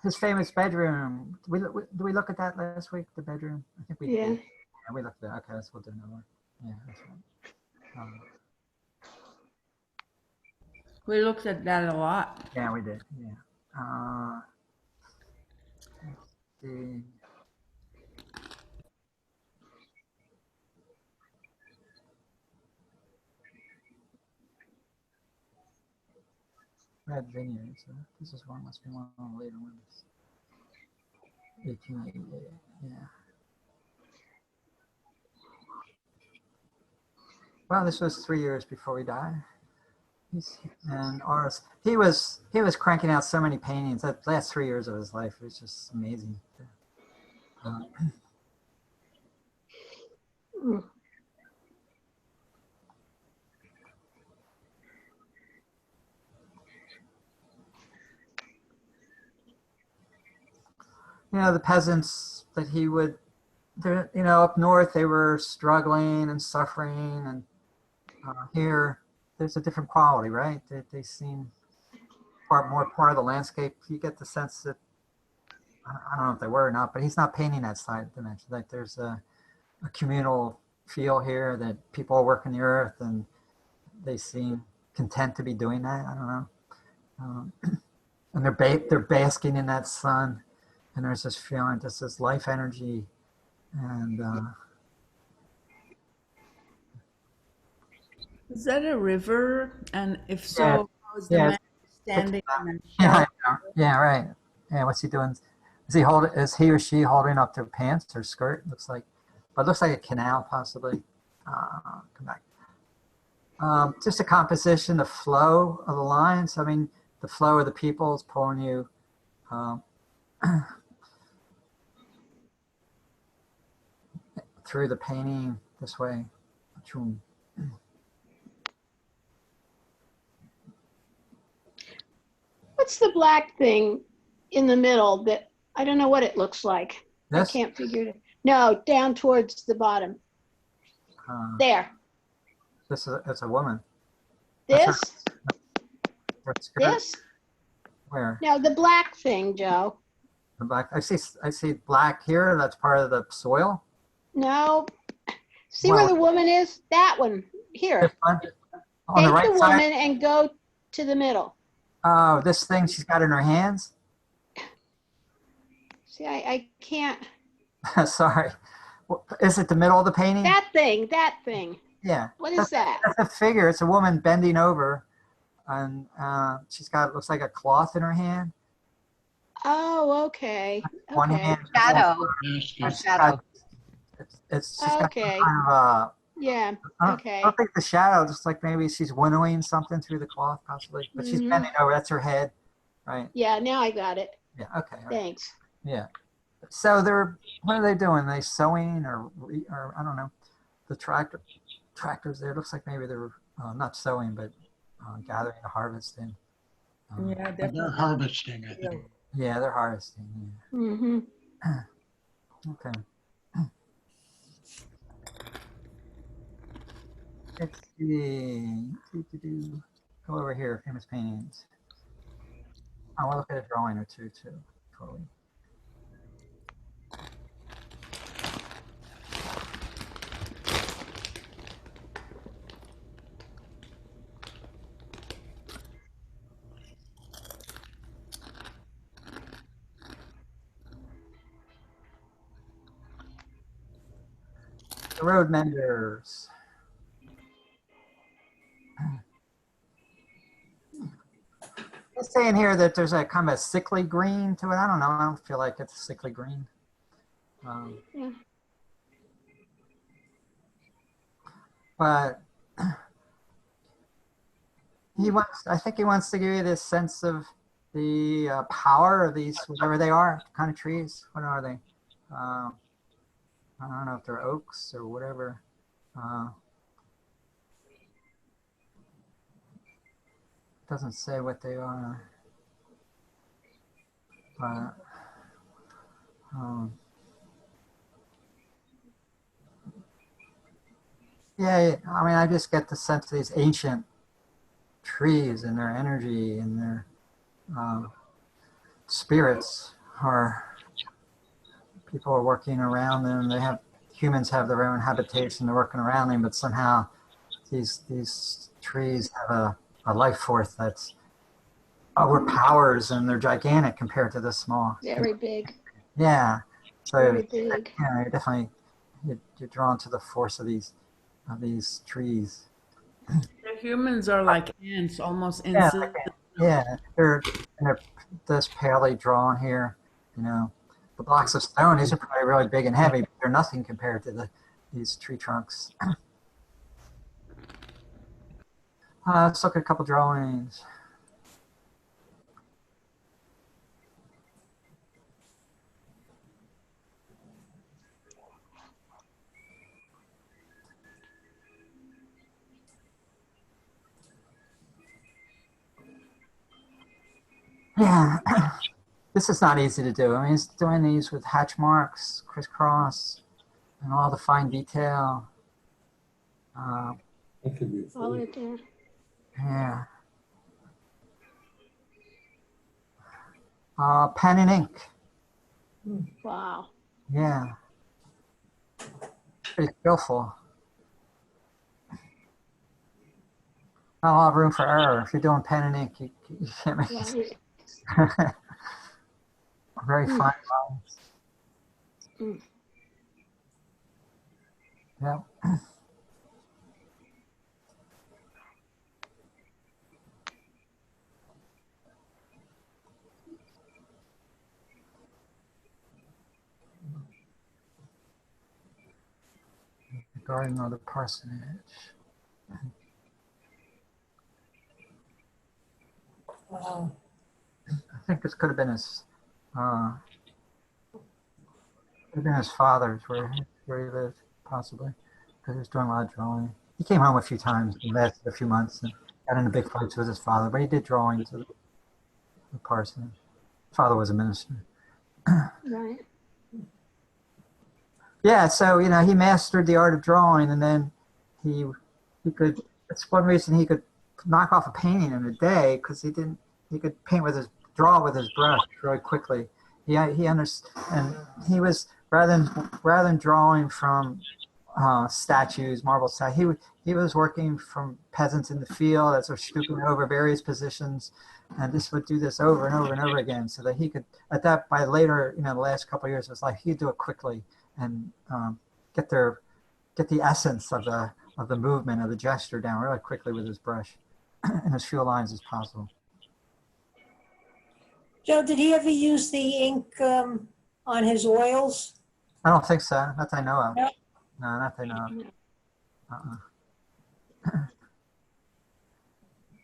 his famous bedroom. Did we look at that last week? The bedroom. I think we did. Yeah, we looked at that. Okay, so we'll do another one. Yeah, that's right. We looked at that a lot. Yeah, we did. Yeah. Let's see. Red Vineyard. So this is one. Must be one of the later ones. 1888. Yeah. Well, this was 3 years before he died. And ours, he was cranking out so many paintings. That last 3 years of his life was just amazing. You know, the peasants that he would, you know, up north they were struggling and suffering, and here there's a different quality, right? They seem more part of the landscape. You get the sense that I don't know if they were or not, but he's not painting that side dimension. Like there's a communal feel here that people are working the earth and they seem content to be doing that. I don't know, and they're basking in that sun, and there's this feeling, just this life energy, and Is that a river? And if so, Yeah. how is the Yeah. man standing in a yeah, shelter? yeah, right. Yeah, what's he doing? Is he or she holding up their pants or skirt? Looks like, but it looks like a canal possibly. Come back. Just a composition, the flow of the lines. I mean, the flow of the people is pulling you through the painting this way. What's the black thing in the middle that, I don't know what it looks like. This? I can't figure it. No, down towards the bottom. There. This is it's a woman. This? Her skirt. This? Where? No, the black thing, Joe. The black. I see black here. That's part of the soil. No. See where the woman is? That one. Here. This one? On Take the right the side? woman and go to the middle. Oh, this thing she's got in her hands? See, I can't. Sorry. Is it the middle of the painting? That thing. Yeah. What is that? That's a figure. It's a woman bending over, and she's got, looks like a cloth in her hand. Oh, okay. One Okay. hand. Shadow. Shadow. It's she's got Okay. kind of Yeah. I Okay. don't think the shadow, just like maybe she's winnowing something through the cloth, possibly. But she's bending over. That's her head, right? Yeah, now I got it. Yeah. Okay. All right. Thanks. Yeah. So what are they doing? Are they sewing or I don't know. The tractors there. Looks like maybe they're not sewing, but gathering the harvest in. Yeah, They're definitely. harvesting, I think. Yeah, they're harvesting. Yeah. Mm-hmm. Okay. Let's see. Go over here, famous paintings. I want to look at a drawing or two, too. Totally. The Road Menders. It's saying here that there's a kind of a sickly green to it. I don't know. I don't feel like it's a sickly green. Yeah. But I think he wants to give you this sense of the power of these, whatever they are, kind of trees. What are they? I don't know if they're oaks or whatever. Doesn't say what they are. But Yeah, I mean, I just get the sense of these ancient trees and their energy and their spirits are, people are working around them. They have, humans have their own habitation, they're working around them, but somehow these trees have a life force that's overpowers, and they're gigantic compared to the small. Very big. Yeah. So Very big. yeah, you're definitely, you're drawn to the force of these trees. The humans are like ants, almost Yeah, instant. yeah, they're this palely drawn here. You know, the blocks of stone, these are probably really big and heavy, but they're nothing compared to these tree trunks. Let's look at a couple drawings. Yeah, this is not easy to do. I mean, he's doing these with hatch marks, crisscross, and all the fine detail. That could be All right there. Yeah. Pen and ink. Wow. Yeah. Pretty skillful. Not a lot of room for error. If you're doing pen and ink, you can't make it. Right. Very fine lines. Mm. Yeah. The garden or the parsonage. Wow. I think this could have been his father's where he lived, possibly, because he was doing a lot of drawing. He came home a few times and lasted a few months and got into big fights with his father, but he did drawings of the parsonage. His father was a minister. Right. Yeah, so you know, he mastered the art of drawing, and then he could. That's one reason he could knock off a painting in a day, because he could draw with his brush really quickly. He understood, and he was rather than drawing from statues, marble statues, he was working from peasants in the field as they're stooping over various positions, and just would do this over and over and over again, so that he could, by later, you know, the last couple of years of his life, he'd do it quickly and get the essence of the movement, of the gesture down really quickly with his brush and as few lines as possible. Joe, did he ever use the ink on his oils? I don't think so, not that I know of. No. No, not that I know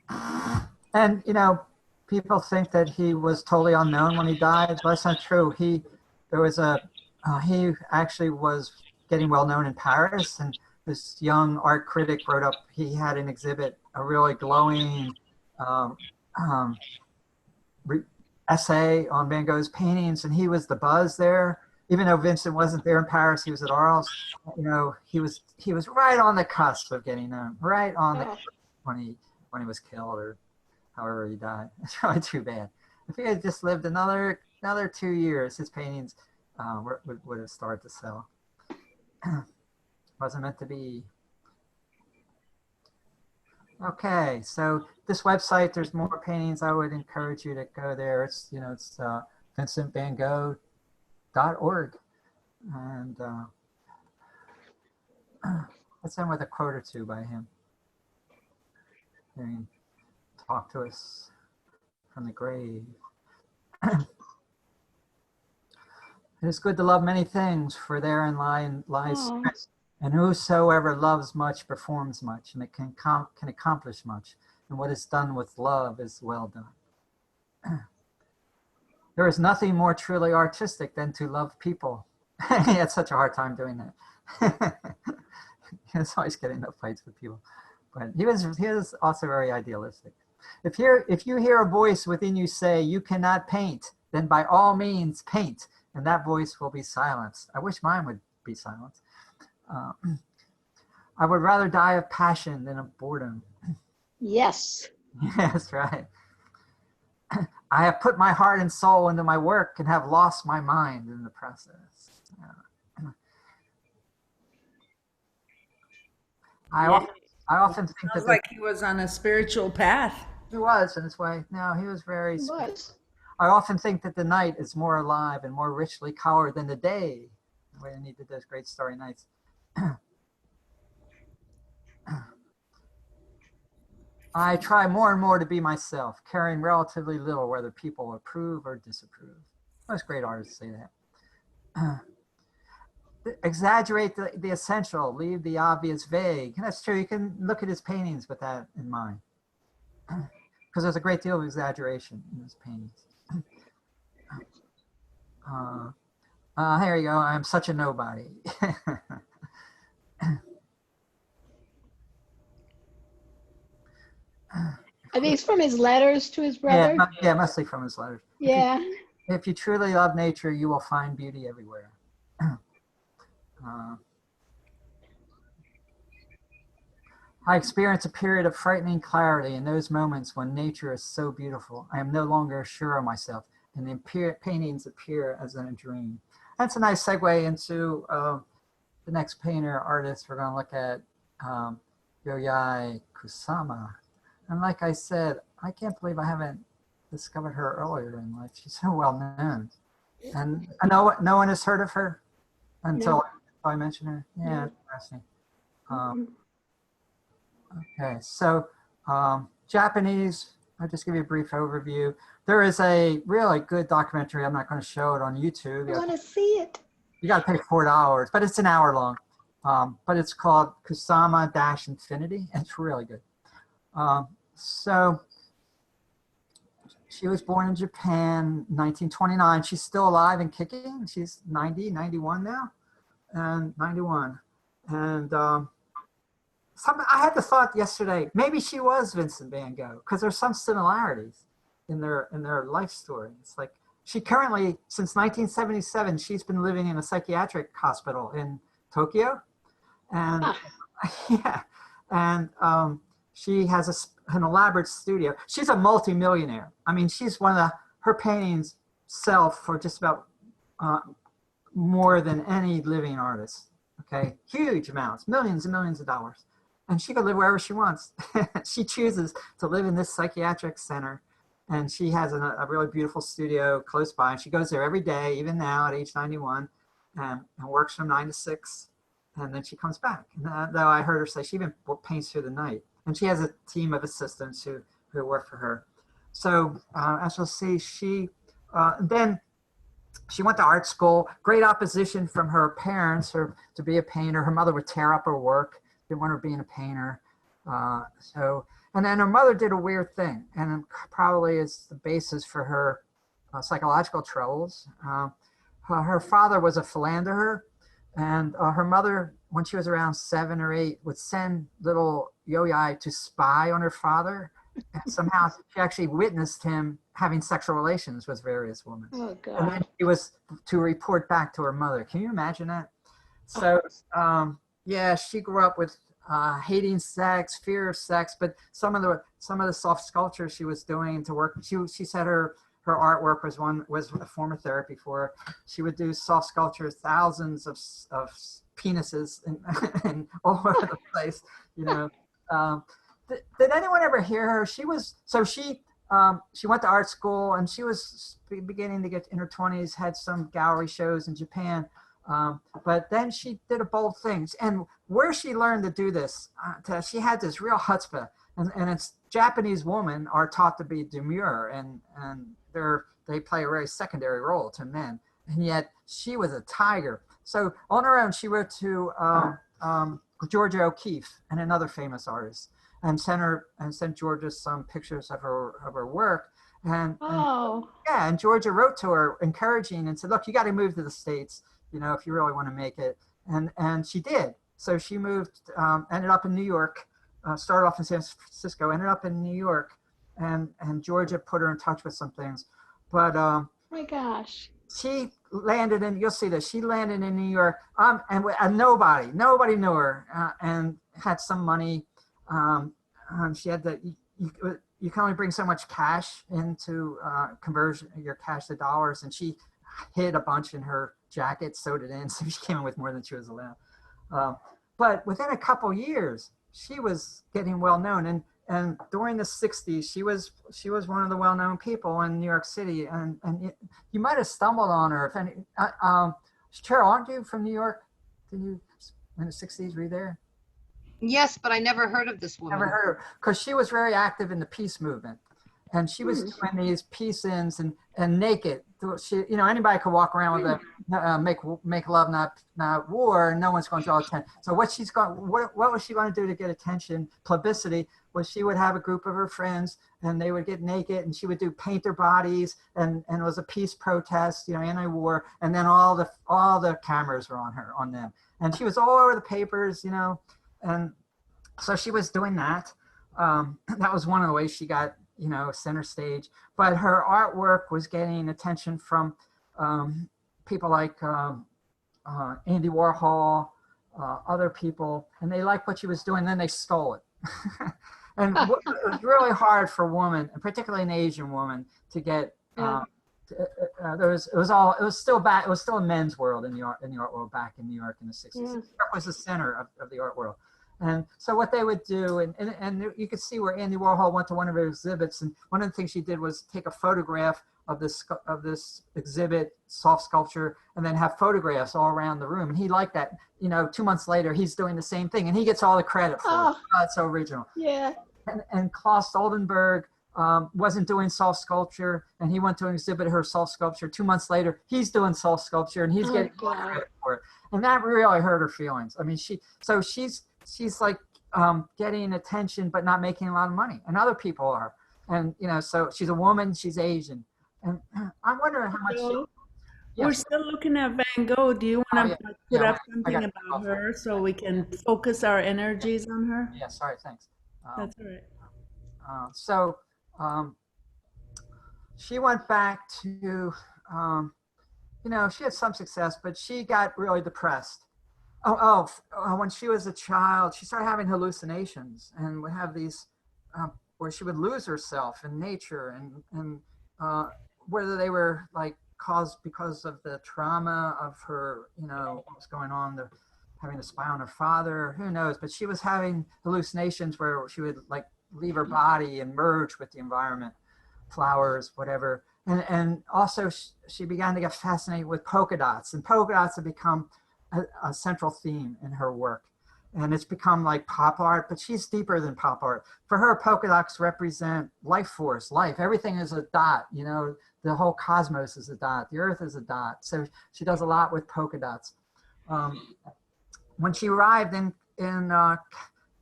of. And, you know, people think that he was totally unknown when he died, but that's not true. He actually was getting well known in Paris, and this young art critic wrote up, he had an exhibit, a really glowing essay on Van Gogh's paintings, and he was the buzz there. Even though Vincent wasn't there in Paris, he was at Arles. You know, he was right on the cusp of getting known, right on the when he was killed or however he died. It's really too bad. If he had just lived another 2 years, his paintings would have started to sell. Wasn't meant to be. Okay, so this website, there's more paintings. I would encourage you to go there. It's, you know, it's vincentvanGogh.org, and let's end with a quote or two by him. And talk to us from the grave. It is good to love many things, for therein lies strength. And whosoever loves much performs much, and it can accomplish much. And what is done with love is well done. There is nothing more truly artistic than to love people. He had such a hard time doing that. He was always getting into fights with people. But he was also very idealistic. If you hear a voice within you say, you cannot paint, then by all means paint. and that voice will be silenced. I wish mine would be silenced. I would rather die of passion than of boredom. Yes. Yes, right. I have put my heart and soul into my work and have lost my mind in the process. I often think Sounds that like he was on a spiritual path. he was in his way. No, he was very. It was. I often think that the night is more alive and more richly colored than the day. We needed those great starry nights. I try more and more to be myself, caring relatively little whether people approve or disapprove. Most great artists say that. Exaggerate the essential, leave the obvious vague. And that's true. You can look at his paintings with that in mind. Because there's a great deal of exaggeration in his paintings. Here you go. I'm such a nobody. Are these from his letters to his brother? Yeah, mostly from his letters. Yeah. If you truly love nature, you will find beauty everywhere. I experience a period of frightening clarity in those moments when nature is so beautiful. I am no longer sure of myself, and the paintings appear as in a dream. That's a nice segue into the next painter artist we're going to look at, Yoyai Kusama. And like I said, I can't believe I haven't discovered her earlier in life. She's so well known. And no one has heard of her until I mentioned her. Yeah, interesting. Okay, so Japanese, I'll just give you a brief overview. There is a really good documentary. I'm not going to show it on YouTube. I want to see it. You got to pay $4, but it's an hour long. But it's called Kusama-Infinity, and it's really good. So she was born in Japan, 1929. She's still alive and kicking. She's 90, 91 now, and 91. And I had the thought yesterday, maybe she was Vincent van Gogh, because there's some similarities in their life story. It's like she currently, since 1977, she's been living in a psychiatric hospital in Tokyo, and yeah, and she has an elaborate studio. She's a multimillionaire. I mean, she's her paintings sell for just about more than any living artist. Okay, huge amounts, millions and millions of dollars. And she can live wherever she wants. She chooses to live in this psychiatric center. And she has a really beautiful studio close by. And she goes there every day, even now at age 91, and works from 9 to 6. And then she comes back. And, though I heard her say she even paints through the night. And she has a team of assistants who work for her. So as you'll see, then she went to art school. Great opposition from her parents to be a painter. Her mother would tear up her work. Didn't want her being a painter. And then her mother did a weird thing, and it probably is the basis for her psychological troubles. Her father was a philanderer, and her mother, when she was around 7 or 8, would send little Yoyai to spy on her father. And somehow she actually witnessed him having sexual relations with various women. Oh, God. And then she was to report back to her mother. Can you imagine that? So, yeah, she grew up with hating sex, fear of sex, but some of the soft sculpture she was doing to work. She said her artwork was a form of therapy for her. She would do soft sculpture, thousands of penises and all over the place. You know, did anyone ever hear her? She went to art school, and she was beginning to get in her 20s. Had some gallery shows in Japan. But then she did a bold thing, and where she learned to do this, she had this real chutzpah, and it's Japanese women are taught to be demure, and they play a very secondary role to men, and yet she was a tiger. So on her own, she wrote to Georgia O'Keeffe and another famous artist, and sent Georgia some pictures of her work. And Georgia wrote to her encouraging and said, look, you got to move to the States, you know, if you really want to make it. And she did. So she moved, ended up in New York, started off in San Francisco, ended up in New York, and Georgia put her in touch with some things. But my gosh. she landed in, you'll see this, she landed in New York, and nobody knew her, and had some money. She had you can only bring so much cash into conversion, your cash to dollars, and she hid a bunch in her jacket, sewed it in, so she came in with more than she was allowed. But within a couple years, she was getting well known, and during the 60s, she was one of the well-known people in New York City, and you might have stumbled on her. If any, Cheryl, aren't you from New York? Did you in the 60s? Were you there? Yes, but I never heard of this woman. Never heard of her, because she was very active in the peace movement, and she was doing these peace-ins and naked. She, anybody could walk around with a make love, not war, and no one's going to draw attention. So what was she going to do to get attention, publicity? Was she would have a group of her friends, and they would get naked, and she would paint their bodies, and it was a peace protest, anti-war, and then all the cameras were on them, and she was all over the papers, and so she was doing that. That was one of the ways she got, center stage. But her artwork was getting attention from people like Andy Warhol, other people, and they liked what she was doing. Then they stole it. And it was really hard for a woman, and particularly an Asian woman, to get. It was still a men's world in the art world back in New York in the 60s. New York was the center of the art world. And so what they would do, and you could see where Andy Warhol went to one of her exhibits, and one of the things she did was take a photograph of this exhibit, soft sculpture, and then have photographs all around the room. And he liked that. 2 months later, he's doing the same thing, and he gets all the credit for it. Oh, it's so original. Yeah. And Klaus Stoltenberg wasn't doing soft sculpture, and he went to exhibit her soft sculpture. 2 months later, he's doing soft sculpture, and he's getting credit for it. And that really hurt her feelings. I mean, she's like getting attention, but not making a lot of money, and other people are. And so she's a woman, she's Asian, and I'm wondering how much. We're still looking at Van Gogh. Do you want to put up something about her so we can focus our energies on her? Yeah, sorry, thanks. That's all right. So she went back to, she had some success, but she got really depressed. When she was a child, she started having hallucinations and would have these where she would lose herself in nature, and whether they were like caused because of the trauma of her, what was going on, having to spy on her father, who knows, but she was having hallucinations where she would like leave her body and merge with the environment, flowers, whatever. And also she began to get fascinated with polka dots, and polka dots have become a central theme in her work. And it's become like pop art, but she's deeper than pop art. For her, polka dots represent life force, life. Everything is a dot, the whole cosmos is a dot. The earth is a dot. So she does a lot with polka dots. When she arrived in the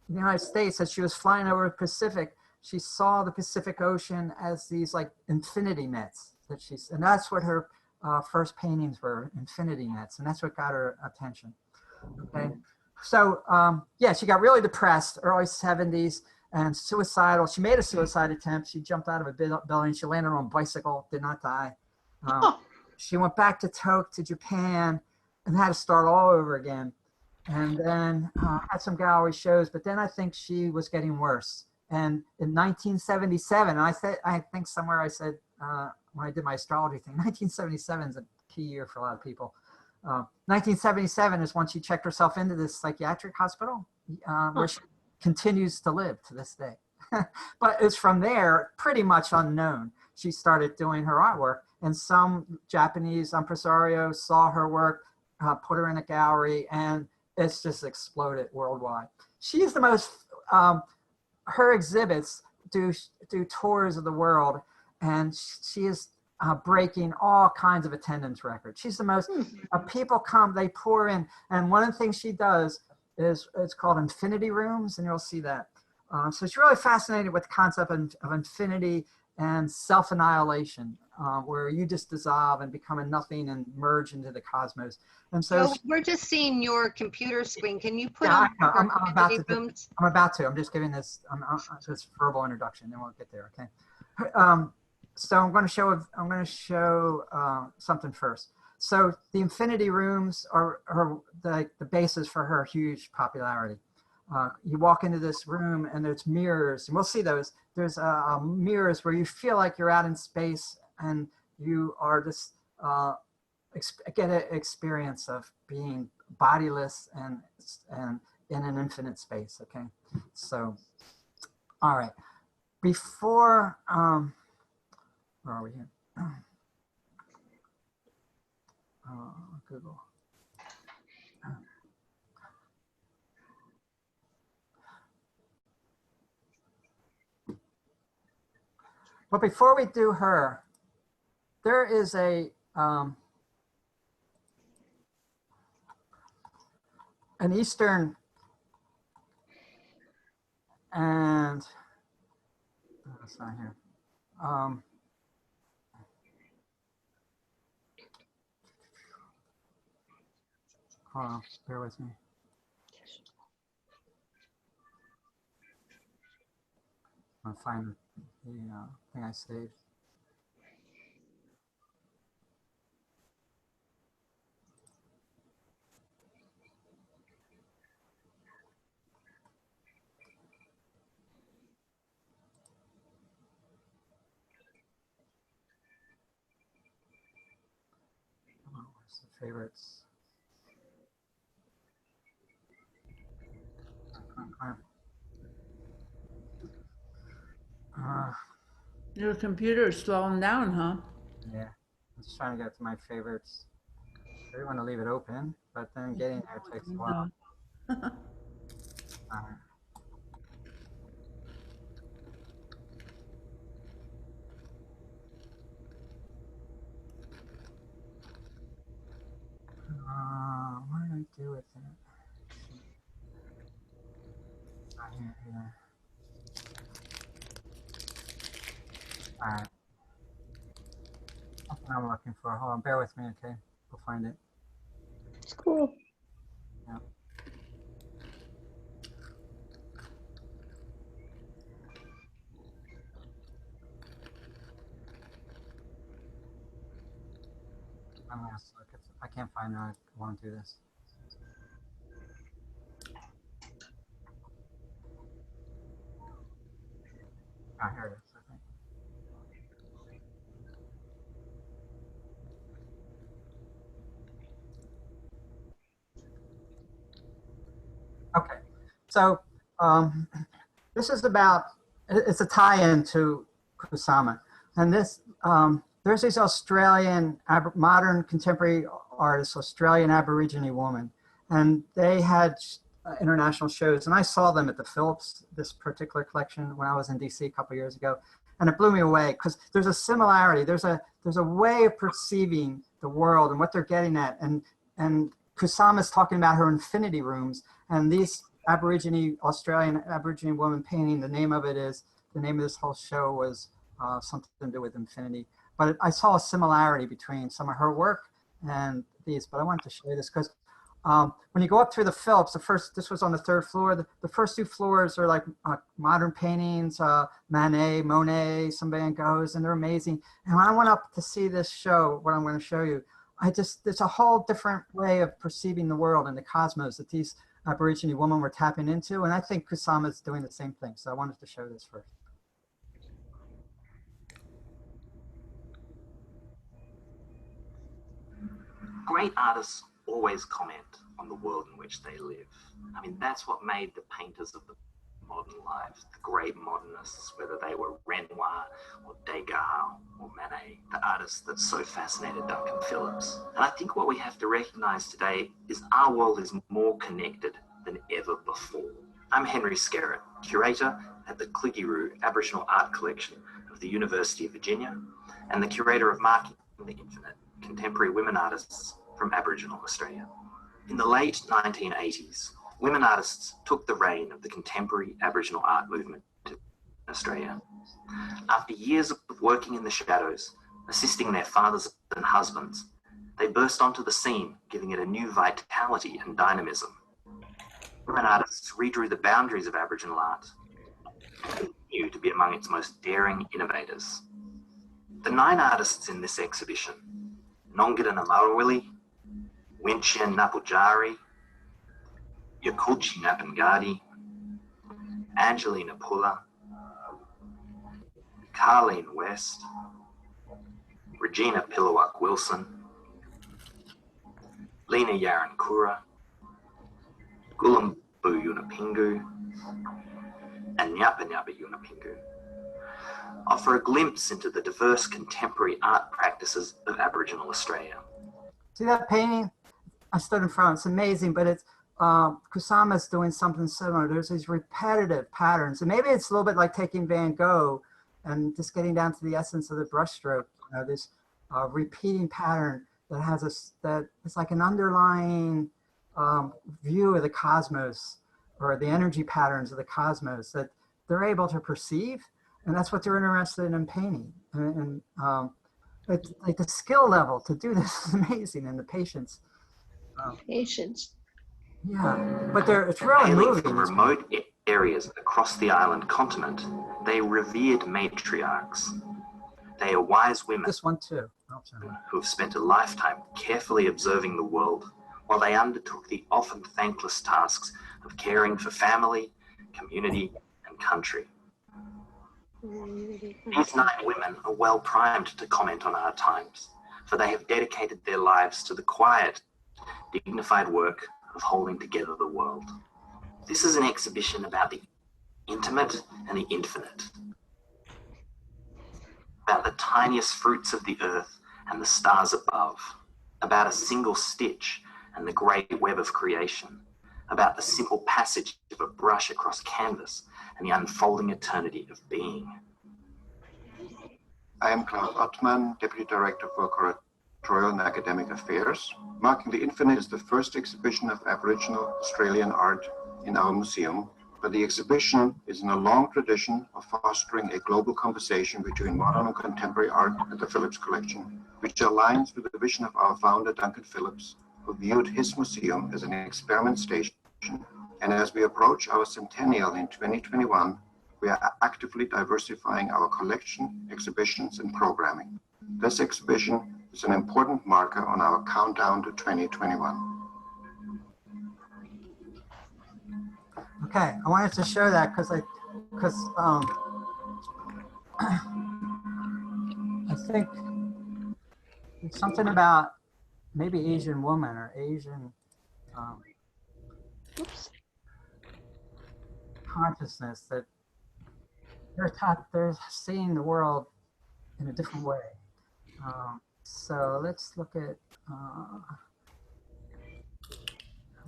United States, as she was flying over the Pacific, she saw the Pacific Ocean as these like infinity nets and that's what her first paintings were, infinity nets, and that's what got her attention. Okay, so she got really depressed, early 70s, and suicidal. She made a suicide attempt. She jumped out of a building. She landed on a bicycle, did not die. She went back to Japan and had to start all over again. And then had some gallery shows, but then I think she was getting worse. And in 1977, I think somewhere I said, when I did my astrology thing, 1977 is a key year for a lot of people. 1977 is when she checked herself into this psychiatric hospital, where she continues to live to this day. But it's from there, pretty much unknown, she started doing her artwork, and some Japanese impresario saw her work, put her in a gallery, and it's just exploded worldwide. She is the most, her exhibits do tours of the world, and she is breaking all kinds of attendance records. She's the most, people come, they pour in, and one of the things she does is, it's called infinity rooms, and you'll see that. So she's really fascinated with the concept of infinity and self-annihilation, where you just dissolve and become a nothing and merge into the cosmos. And so we're just seeing your computer screen. Can you put on I'm about to. I'm just giving this verbal introduction, then we'll get there. Okay. so I'm going to show something first. So the infinity rooms are the basis for her huge popularity. You walk into this room and there's mirrors, and we'll see those. There's mirrors where you feel like you're out in space and you are just get an experience of being bodiless and in an infinite space. Okay, so all right. Before where are we here? Google. But before we do her, there is an Eastern and that's not here. Hold on, bear with me. I'll find the thing I saved. Oh, where's the favorites? Your computer's slowing down, huh? Yeah, I'm just trying to get to my favorites. I really want to leave it open, but then getting there takes a while. What did I do with it? Here. All right. That's what I'm looking for. Hold on, bear with me, okay? We'll find it. It's cool. Yeah. I'm gonna look. I can't find it. I want to do this. Ah, here it is. Okay, so this is about, it's a tie-in to Kusama. And this, there's this Australian, modern contemporary artist, Australian Aborigine woman. And they had international shows, and I saw them at the Phillips, this particular collection, when I was in DC a couple years ago. And it blew me away because there's a similarity. There's a way of perceiving the world and what they're getting at. And Kusama's talking about her infinity rooms, and these Australian Aborigine woman painting, the name of this whole show was something to do with infinity. But I saw a similarity between some of her work and these, but I wanted to show you this because when you go up through the Phillips, this was on the third floor. The first two floors are like modern paintings, Manet, Monet, some Van Goghs, and they're amazing. And when I went up to see this show, what I'm going to show you, there's a whole different way of perceiving the world and the cosmos that these Aborigine women were tapping into. And I think Kusama is doing the same thing. So I wanted to show this first. Great artists always comment on the world in which they live. I mean, that's what made the painters of the modern lives, the great modernists, whether they were Renoir or Degas or Manet, the artists that so fascinated Duncan Phillips. And I think what we have to recognize today is our world is more connected than ever before. I'm Henry Skerritt, curator at the Cliggeroo Aboriginal Art Collection of the University of Virginia and the curator of Marking the Infinite, Contemporary Women Artists from Aboriginal Australia. In the late 1980s, women artists took the reign of the contemporary Aboriginal art movement in Australia. After years of working in the shadows, assisting their fathers and husbands, they burst onto the scene, giving it a new vitality and dynamism. Women artists redrew the boundaries of Aboriginal art and continue to be among its most daring innovators. The 9 artists in this exhibition, Nongida Namarwili, Winchen Napujari, Yakulchi Napangadi, Angelina Pulla, Carlene West, Regina Pillawak Wilson, Lena Yarankura, Gulambu Yunapingu, and Nyapa Nyapa Yunapingu offer a glimpse into the diverse contemporary art practices of Aboriginal Australia. See that painting? I stood in front. It's amazing, but it's Kusama's doing something similar. There's these repetitive patterns, and maybe it's a little bit like taking Van Gogh and just getting down to the essence of the brushstroke. This repeating pattern that has that it's like an underlying view of the cosmos, or the energy patterns of the cosmos that they're able to perceive, and that's what they're interested in painting. And it's like the skill level to do this is amazing, and the patience. Patience. Yeah, but it's really Hailing moving. from remote areas across the island continent, they revered matriarchs. They are wise women This one too. Oh, who have spent a lifetime carefully observing the world while they undertook the often thankless tasks of caring for family, community, and country. These 9 women are well primed to comment on our times, for they have dedicated their lives to the quiet, dignified work of holding together the world. This is an exhibition about the intimate and the infinite, about the tiniest fruits of the earth and the stars above, about a single stitch and the great web of creation, about the simple passage of a brush across canvas and the unfolding eternity of being. I am Klaus Ottmann, Deputy Director for Curatorial and Academic Affairs. Marking the Infinite is the first exhibition of Aboriginal Australian art in our museum, but the exhibition is in a long tradition of fostering a global conversation between modern and contemporary art at the Phillips Collection, which aligns with the vision of our founder, Duncan Phillips, who viewed his museum as an experiment station. And as we approach our centennial in 2021, we are actively diversifying our collection, exhibitions, and programming. This exhibition is an important marker on our countdown to 2021. Okay, I wanted to show that because I think it's something about maybe Asian woman or Asian consciousness that they're seeing the world in a different way. So let's look at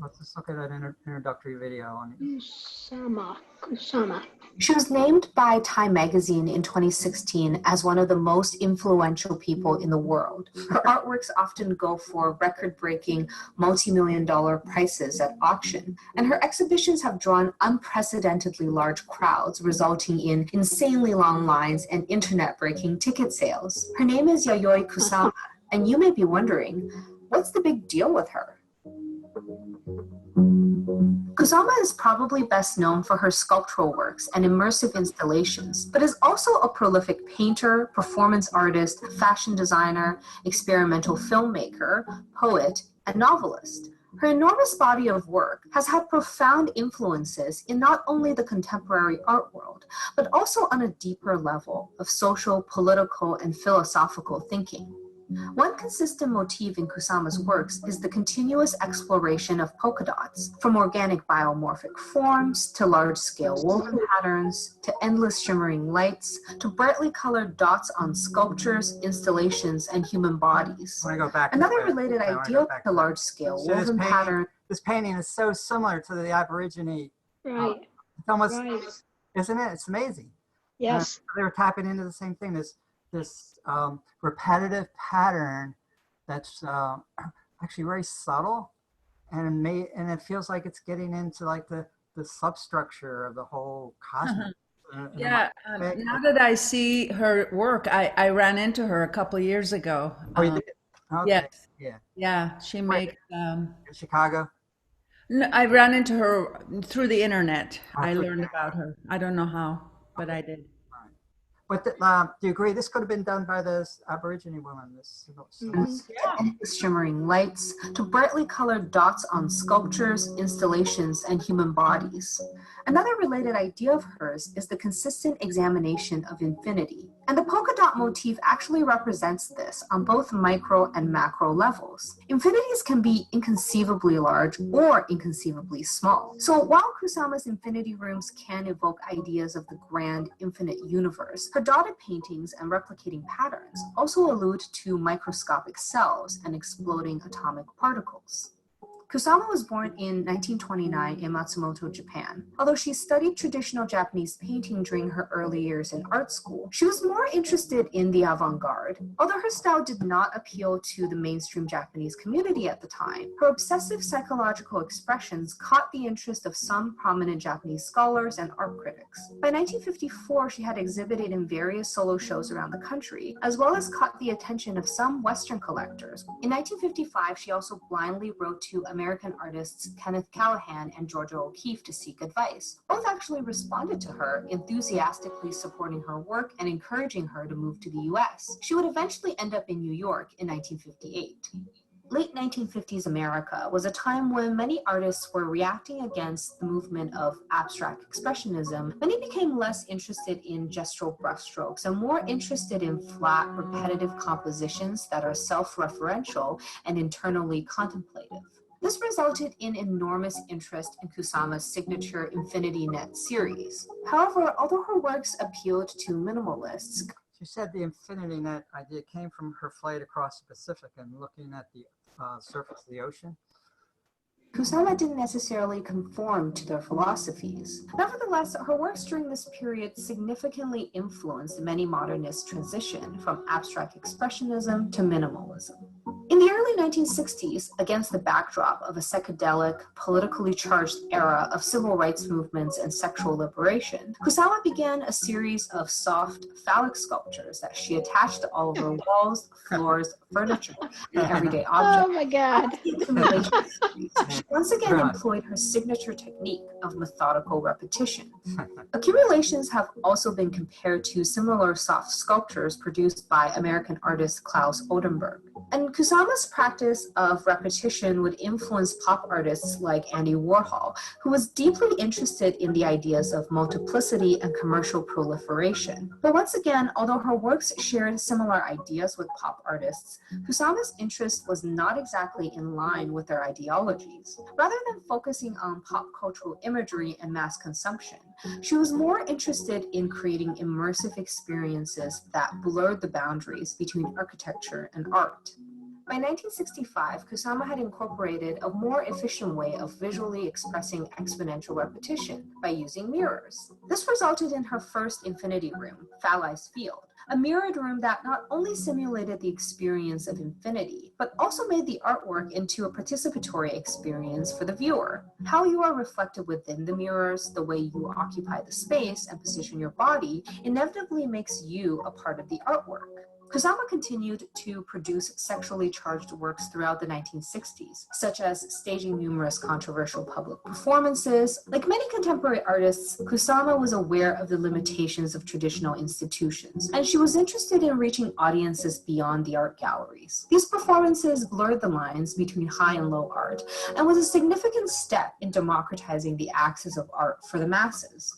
let's just look at that introductory video on Kusama. She was named by Time magazine in 2016 as one of the most influential people in the world. Her artworks often go for record-breaking, multi-million-dollar prices at auction, and her exhibitions have drawn unprecedentedly large crowds, resulting in insanely long lines and internet-breaking ticket sales. Her name is Yoyai Kusama, and you may be wondering, what's the big deal with her? Kusama is probably best known for her sculptural works and immersive installations, but is also a prolific painter, performance artist, fashion designer, experimental filmmaker, poet, and novelist. Her enormous body of work has had profound influences in not only the contemporary art world, but also on a deeper level of social, political, and philosophical thinking. One consistent motif in Kusama's works is the continuous exploration of polka dots, from organic biomorphic forms to large-scale woven patterns, to endless shimmering lights, to brightly colored dots on sculptures, installations, and human bodies. Another related idea to large-scale woven patterns. This painting is so similar to the Aborigine. Right. It's almost, right. Isn't it? It's amazing. Yes. They were tapping into the same thing. This repetitive pattern that's actually very subtle, and it feels like it's getting into like the substructure of the whole cosmos. Yeah, now that I see her work, I ran into her a couple of years ago. Oh, you did? Okay. Yes. Yeah. Yeah, she makes. In Chicago? No, I ran into her through the internet. I learned about her. I don't know how, but I did. But do you agree this could have been done by the Aborigine woman? To shimmering lights, to brightly colored dots on sculptures, installations, and human bodies. Another related idea of hers is the consistent examination of infinity. And the polka dot motif actually represents this on both micro and macro levels. Infinities can be inconceivably large or inconceivably small. So while Kusama's infinity rooms can evoke ideas of the grand infinite universe, her dotted paintings and replicating patterns also allude to microscopic cells and exploding atomic particles. Kusama was born in 1929 in Matsumoto, Japan. Although she studied traditional Japanese painting during her early years in art school, she was more interested in the avant-garde. Although her style did not appeal to the mainstream Japanese community at the time, her obsessive psychological expressions caught the interest of some prominent Japanese scholars and art critics. By 1954, she had exhibited in various solo shows around the country, as well as caught the attention of some Western collectors. In 1955, she also blindly wrote to American artists Kenneth Callahan and Georgia O'Keeffe to seek advice. Both actually responded to her, enthusiastically supporting her work and encouraging her to move to the US. She would eventually end up in New York in 1958. Late 1950s America was a time when many artists were reacting against the movement of abstract expressionism. Many became less interested in gestural brushstrokes and more interested in flat, repetitive compositions that are self-referential and internally contemplative. This resulted in enormous interest in Kusama's signature Infinity Net series. However, although her works appealed to minimalists, she said the Infinity Net idea came from her flight across the Pacific and looking at the surface of the ocean. Kusama didn't necessarily conform to their philosophies. Nevertheless, her works during this period significantly influenced many modernists' transition from abstract expressionism to minimalism. In the early 1960s, against the backdrop of a psychedelic, politically charged era of civil rights movements and sexual liberation, Kusama began a series of soft, phallic sculptures that she attached to all of her walls, floors, furniture, and everyday objects. Oh my God. She once again employed her signature technique of methodical repetition. Accumulations have also been compared to similar soft sculptures produced by American artist Klaus Oldenburg. And Kusama's practice of repetition would influence pop artists like Andy Warhol, who was deeply interested in the ideas of multiplicity and commercial proliferation. But once again, although her works shared similar ideas with pop artists, Kusama's interest was not exactly in line with their ideologies. Rather than focusing on pop cultural imagery and mass consumption, she was more interested in creating immersive experiences that blurred the boundaries between architecture and art. By 1965, Kusama had incorporated a more efficient way of visually expressing exponential repetition by using mirrors. This resulted in her first infinity room, Phalli's Field, a mirrored room that not only simulated the experience of infinity, but also made the artwork into a participatory experience for the viewer. How you are reflected within the mirrors, the way you occupy the space and position your body, inevitably makes you a part of the artwork. Kusama continued to produce sexually charged works throughout the 1960s, such as staging numerous controversial public performances. Like many contemporary artists, Kusama was aware of the limitations of traditional institutions, and she was interested in reaching audiences beyond the art galleries. These performances blurred the lines between high and low art, and was a significant step in democratizing the access of art for the masses.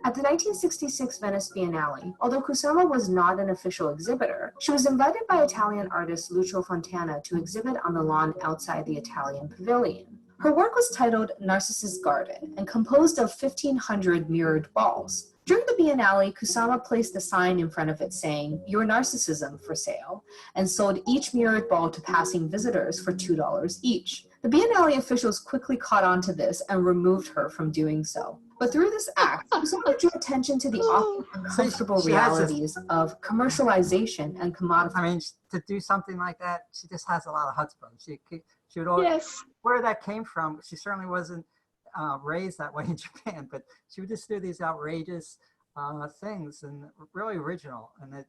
At the 1966 Venice Biennale, although Kusama was not an official exhibitor, she was invited by Italian artist Lucio Fontana to exhibit on the lawn outside the Italian pavilion. Her work was titled Narcissus Garden and composed of 1,500 mirrored balls. During the Biennale, Kusama placed a sign in front of it saying, "Your Narcissism for sale," and sold each mirrored ball to passing visitors for $2 each. The Biennale officials quickly caught on to this and removed her from doing so. But through this act, Kusama drew attention to the often uncomfortable realities of commercialization and commodification. I mean, to do something like that, she just has a lot of chutzpah. She would always, where that came from, she certainly wasn't raised that way in Japan, but she would just do these outrageous things and really original. And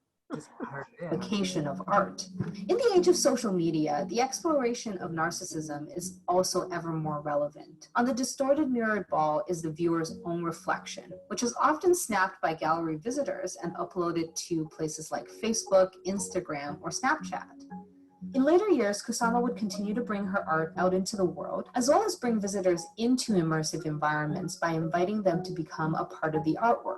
Application of art. In the age of social media, the exploration of narcissism is also ever more relevant. On the distorted mirrored ball is the viewer's own reflection, which is often snapped by gallery visitors and uploaded to places like Facebook, Instagram, or Snapchat. In later years, Kusama would continue to bring her art out into the world, as well as bring visitors into immersive environments by inviting them to become a part of the artwork.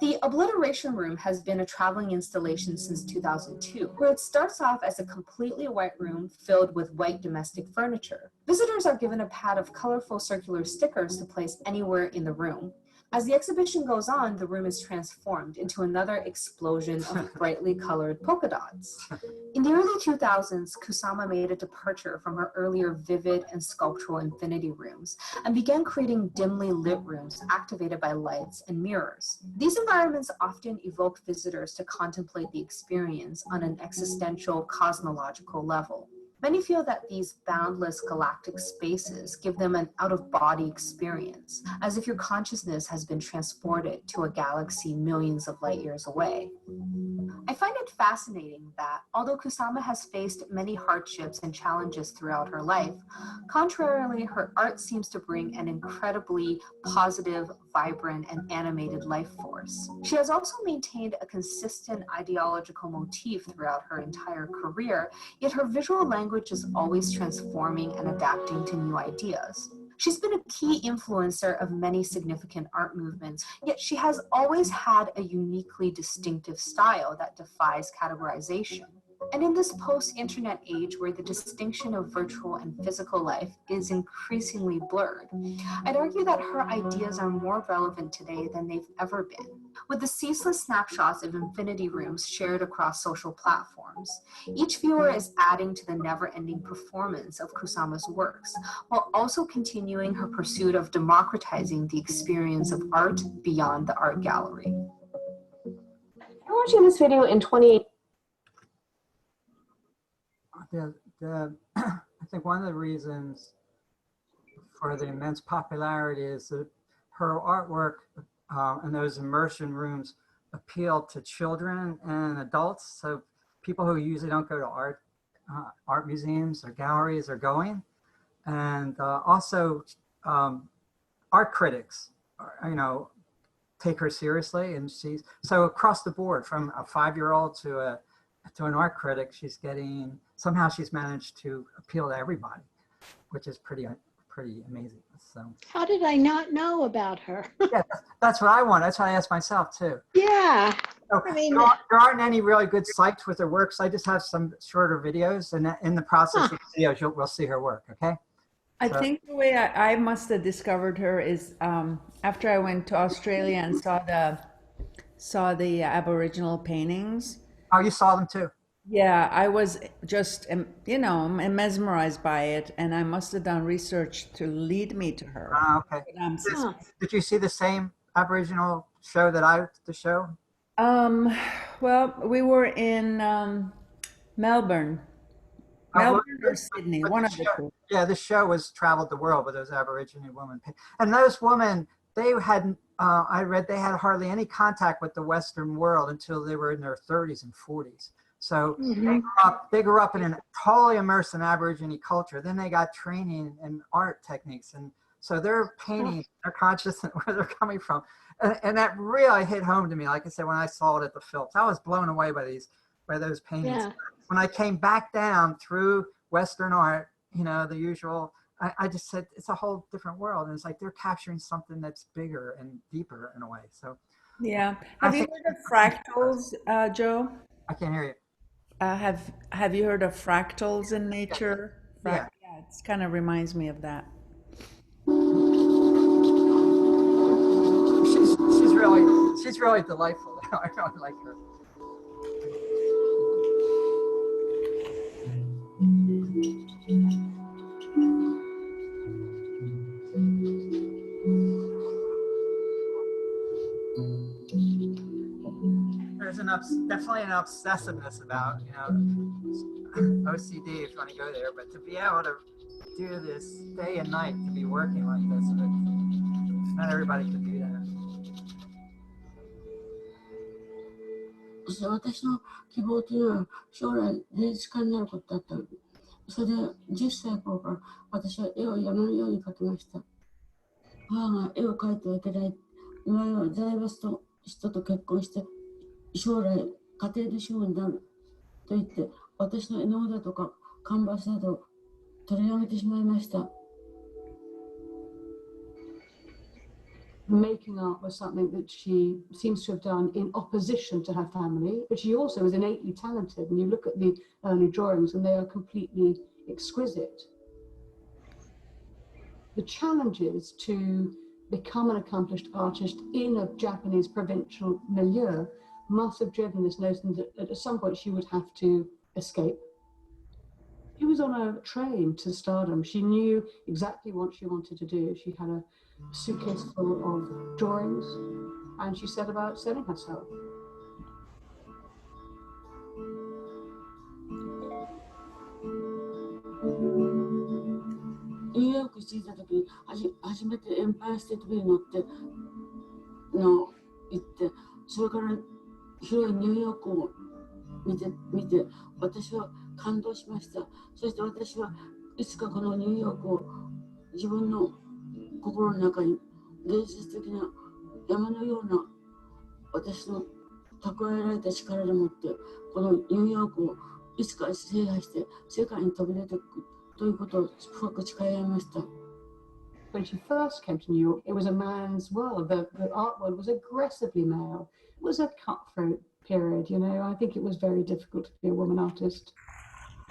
The Obliteration Room has been a traveling installation since 2002, where it starts off as a completely white room filled with white domestic furniture. Visitors are given a pad of colorful circular stickers to place anywhere in the room. As the exhibition goes on, the room is transformed into another explosion of brightly colored polka dots. In the early 2000s, Kusama made a departure from her earlier vivid and sculptural infinity rooms and began creating dimly lit rooms activated by lights and mirrors. These environments often evoke visitors to contemplate the experience on an existential, cosmological level. Many feel that these boundless galactic spaces give them an out-of-body experience, as if your consciousness has been transported to a galaxy millions of light years away. I find it fascinating that, although Kusama has faced many hardships and challenges throughout her life, contrarily, her art seems to bring an incredibly positive, vibrant, and animated life force. She has also maintained a consistent ideological motif throughout her entire career, yet her visual language is always transforming and adapting to new ideas. She's been a key influencer of many significant art movements, yet she has always had a uniquely distinctive style that defies categorization. And in this post-internet age where the distinction of virtual and physical life is increasingly blurred, I'd argue that her ideas are more relevant today than they've ever been. With the ceaseless snapshots of infinity rooms shared across social platforms, each viewer is adding to the never-ending performance of Kusama's works, while also continuing her pursuit of democratizing the experience of art beyond the art gallery. I'm watching this video in 2018. I think one of the reasons for the immense popularity is that her artwork in those immersion rooms appeal to children and adults. So people who usually don't go to art museums or galleries are going. And also art critics, take her seriously. And she's, so across the board, from a 5-year-old to an art critic, somehow she's managed to appeal to everybody, which is pretty amazing. So how did I not know about her? Yeah, that's what I want. That's what I asked myself too. Yeah. So I mean, there aren't any really good sites with her works. I just have some shorter videos, and in the process of videos, we'll see her work. Okay. I think the way I must have discovered her is after I went to Australia and saw the Aboriginal paintings. Oh, you saw them too? Yeah, I was just, mesmerized by it, and I must have done research to lead me to her. Okay. Did you see the same Aboriginal show the show? Well, we were in Melbourne or Sydney, one of the two. Yeah, the show was traveled the world with those Aboriginal women. And those women, they had, I read they had hardly any contact with the Western world until they were in their 30s and 40s. So they grew up in totally immersed in Aborigine culture. Then they got training in art techniques. And so they're painting, they're conscious of where they're coming from. And that really hit home to me. Like I said, when I saw it at the Phillips, I was blown away by those paintings. Yeah. When I came back down through Western art, the usual, I just said, it's a whole different world. And it's like they're capturing something that's bigger and deeper in a way. So yeah. Have you heard of fractals, Joe? I can't hear you. Have you heard of fractals in nature? Yeah. Yeah, it kind of reminds me of that. She's really delightful. I really like her. There's definitely an obsessiveness about, OCD if you want to go there, but to be able to do this day and night, to be working like this, not everybody can do that. それ私の希望というのは将来芸術家になることだったの。それで10歳の頃から私は絵を山のように描きました。母が絵を描いてはいけない。お前は財閥の人と結婚して将来家庭の主婦になると言って私の絵の具だとかカンバスなどを取り上げてしまいました。Making art was something that she seems to have done in opposition to her family, but she also was innately talented. And you look at the early drawings and they are completely exquisite. The challenges to become an accomplished artist in a Japanese provincial milieu must have driven this notion that at some point she would have to escape. She was on a train to stardom. She knew exactly what she wanted to do. She had a suitcase full of drawings and she set about selling herself. New York に着いた時に初めてエンパイアステートビルに乗って行ってそれから広いニューヨークを見て私は感動しました。そして私はいつかこのニューヨークを自分の心の中に芸術的な山のような私の蓄えられた力でもってこのニューヨークをいつか制覇して世界に飛び出ていくということを深く誓い合いました。When she first came to New York, it was a man's world. The art world was aggressively male. It was a cutthroat period, you know. I think it was very difficult to be a woman artist.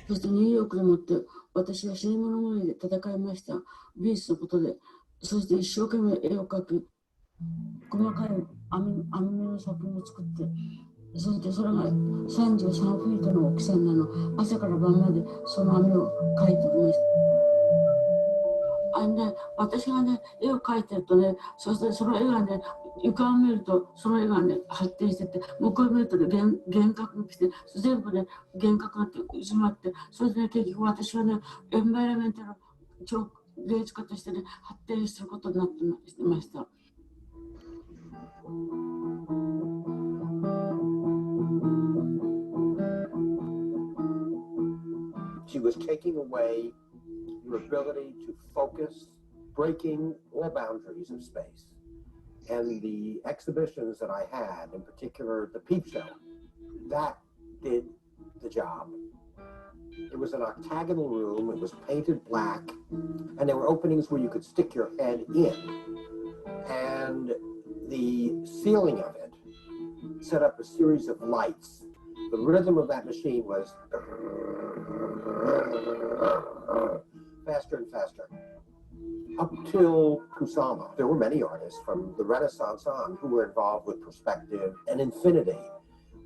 そしてニューヨークでもって私は死に物狂いで戦いました。美術のことで。そして一生懸命絵を描き、細かい網目の作品を作って、そしてそれが33フィートの大きさになるの。朝から晩までその網を描いておりました。私がね、絵を描いてるとね、そしてその絵がね、床を見るとその絵がね、発展してて、向こうを見るとね、幻覚が来て、全部ね、幻覚が渦まって、それでね、結局私はね、エンバイラメントの芸術家としてね、発展することになってました。She was taking away your ability to focus, breaking all boundaries of space. And the exhibitions that I had, in particular the Peep Show, that did the job. It was an octagonal room, it was painted black, and there were openings where you could stick your head in. And the ceiling of it set up a series of lights. The rhythm of that machine was faster and faster. Up till Kusama, there were many artists from the Renaissance on who were involved with perspective and infinity,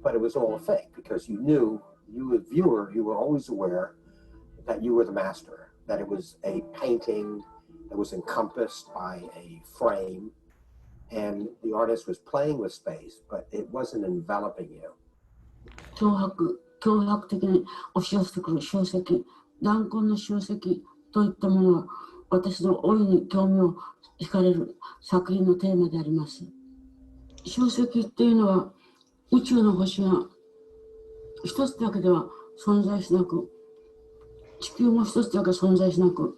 but it was all a fake because you knew, you as viewer, you were always aware that you were the master, that it was a painting that was encompassed by a frame, and the artist was playing with space, but it wasn't enveloping you. 脅迫的に押し寄せてくる小石、弾痕の小石といったものは私の大いに興味を惹かれる作品のテーマであります。小石っていうのは宇宙の星が一つだけでは存在しなく、地球も一つだけ存在しなく、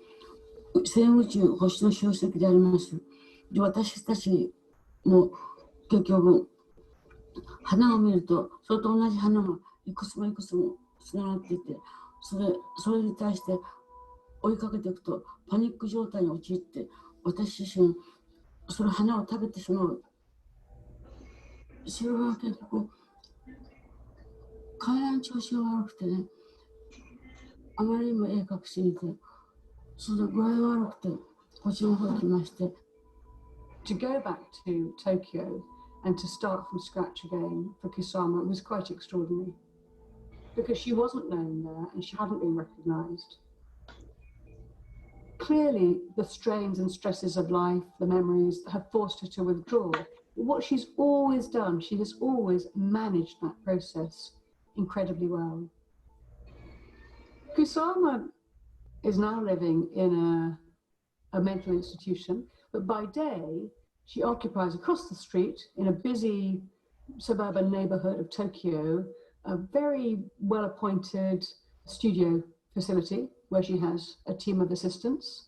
全宇宙星の小石であります。で、私たちも結局花を見るとそれと同じ花がいくつもいくつもつながっていて、それに対して追いかけていくとパニック状態に陥って私自身その花を食べてしまう。それは結局体の調子が悪くてね、あまりにも絵描きすぎて、それで具合が悪くてこっちの方に来まして。To go back to Tokyo and to start from scratch again for Kusama was quite extraordinary because she wasn't known there and she hadn't been recognized. Clearly, the strains and stresses of life, the memories, have forced her to withdraw. But what she's always done, she has always managed that process incredibly well. Kusama is now living in a mental institution, but by day, she occupies across the street in a busy suburban neighborhood of Tokyo, a very well-appointed studio facility where she has a team of assistants,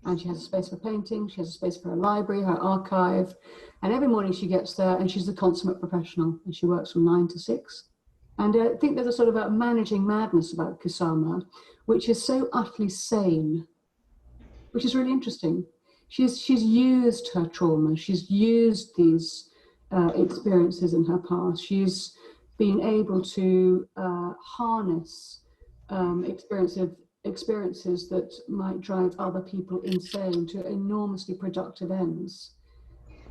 and she has a space for painting, she has a space for her library, her archive, and every morning she gets there and she's a consummate professional, and she works from 9 to 6. And I think there's a sort of a managing madness about Kusama, which is so utterly sane, which is really interesting. She's used her trauma, she's used these experiences in her past. She's been able to harness experiences that might drive other people insane to enormously productive ends.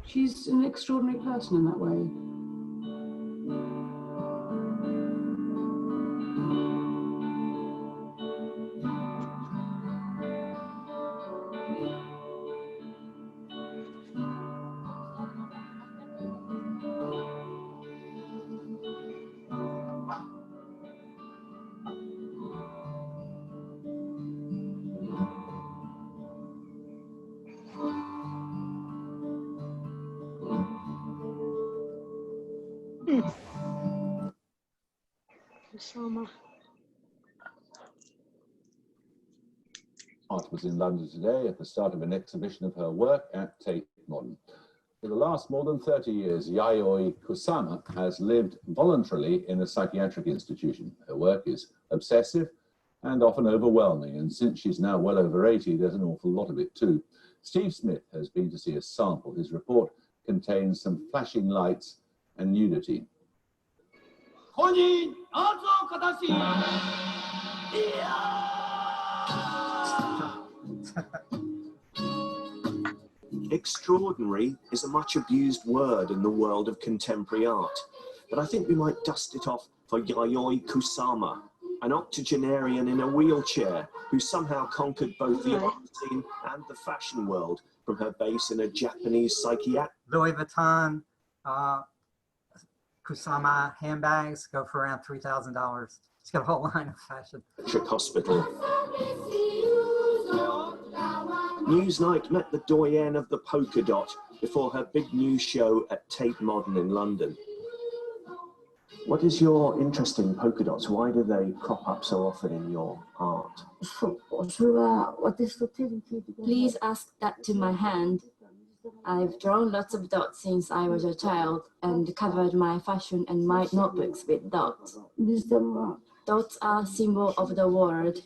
She's an extraordinary person in that way. Kusama. Art was in London today at the start of an exhibition of her work at Tate Modern. For the last more than 30 years, Yoyai Kusama has lived voluntarily in a psychiatric institution. Her work is obsessive and often overwhelming, and since she's now well over 80, there's an awful lot of it too. Steve Smith has been to see a sample. His report contains some flashing lights and nudity. Extraordinary is a much abused word in the world of contemporary art, but I think we might dust it off for Yoyai Kusama, an octogenarian in a wheelchair who somehow conquered both the art scene and the fashion world from her base in a Japanese psychiatric. Louis Vuitton, Kusama handbags go for around $3,000. She's got a whole line of fashion. Hospital. Newsnight met the doyenne of the polka dot before her big new show at Tate Modern in London. What is your interest in polka dots? Why do they crop up so often in your art? Please ask that to my hand. I've drawn lots of dots since I was a child and covered my fashion and my notebooks with dots. Dots are a symbol of the world,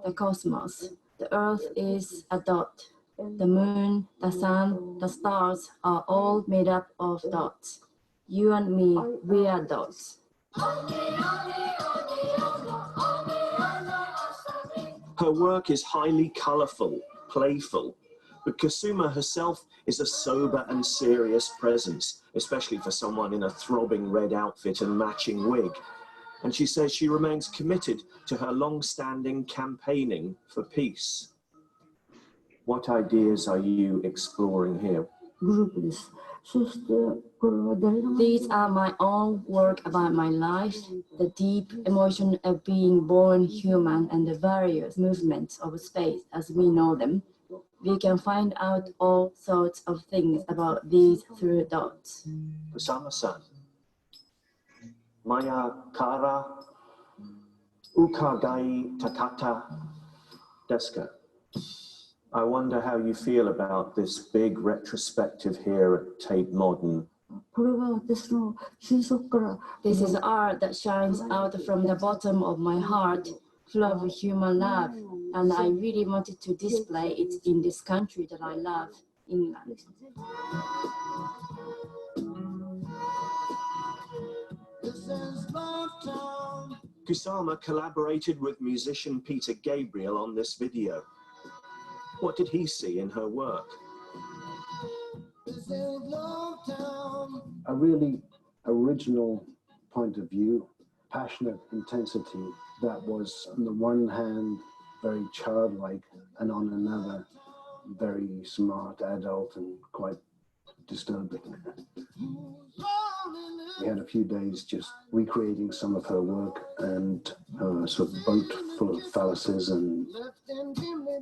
the cosmos. The earth is a dot. The moon, the sun, the stars are all made up of dots. You and me, we are dots. Her work is highly colourful, playful, but Kusama herself is a sober and serious presence, especially for someone in a throbbing red outfit and matching wig. And she says she remains committed to her long-standing campaigning for peace. What ideas are you exploring here? These are my own work about my life, the deep emotion of being born human and the various movements of space as we know them. We can find out all sorts of things about these through dots. Kusama-san, Maya kara ukagai takata desu ka? I wonder how you feel about this big retrospective here at Tate Modern. This is art that shines out from the bottom of my heart, full of human love, and I really wanted to display it in this country that I love, England. Kusama collaborated with musician Peter Gabriel on this video. What did he see in her work? A really original point of view, passionate intensity that was on the one hand very childlike and on another very smart, adult and quite disturbing. we had a few days just recreating some of her work and her sort of boat full of phalluses. And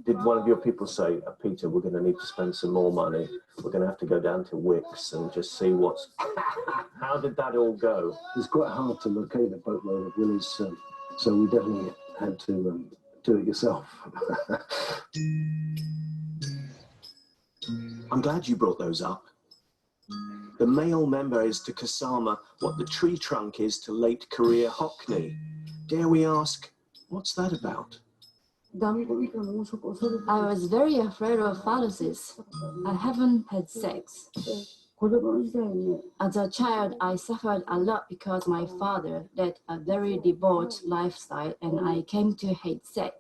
did one of your people say, Peter, we're going to need to spend some more money. We're going to have to go down to Wix and just see what's... How did that all go? It was quite hard to locate a boatload of willies, so we definitely had to do it yourself. I'm glad you brought those up. The male member is to Kusama what the tree trunk is to late career Hockney. Dare we ask, what's that about? I was very afraid of phalluses. I haven't had sex. As a child, I suffered a lot because my father led a very devout lifestyle and I came to hate sex.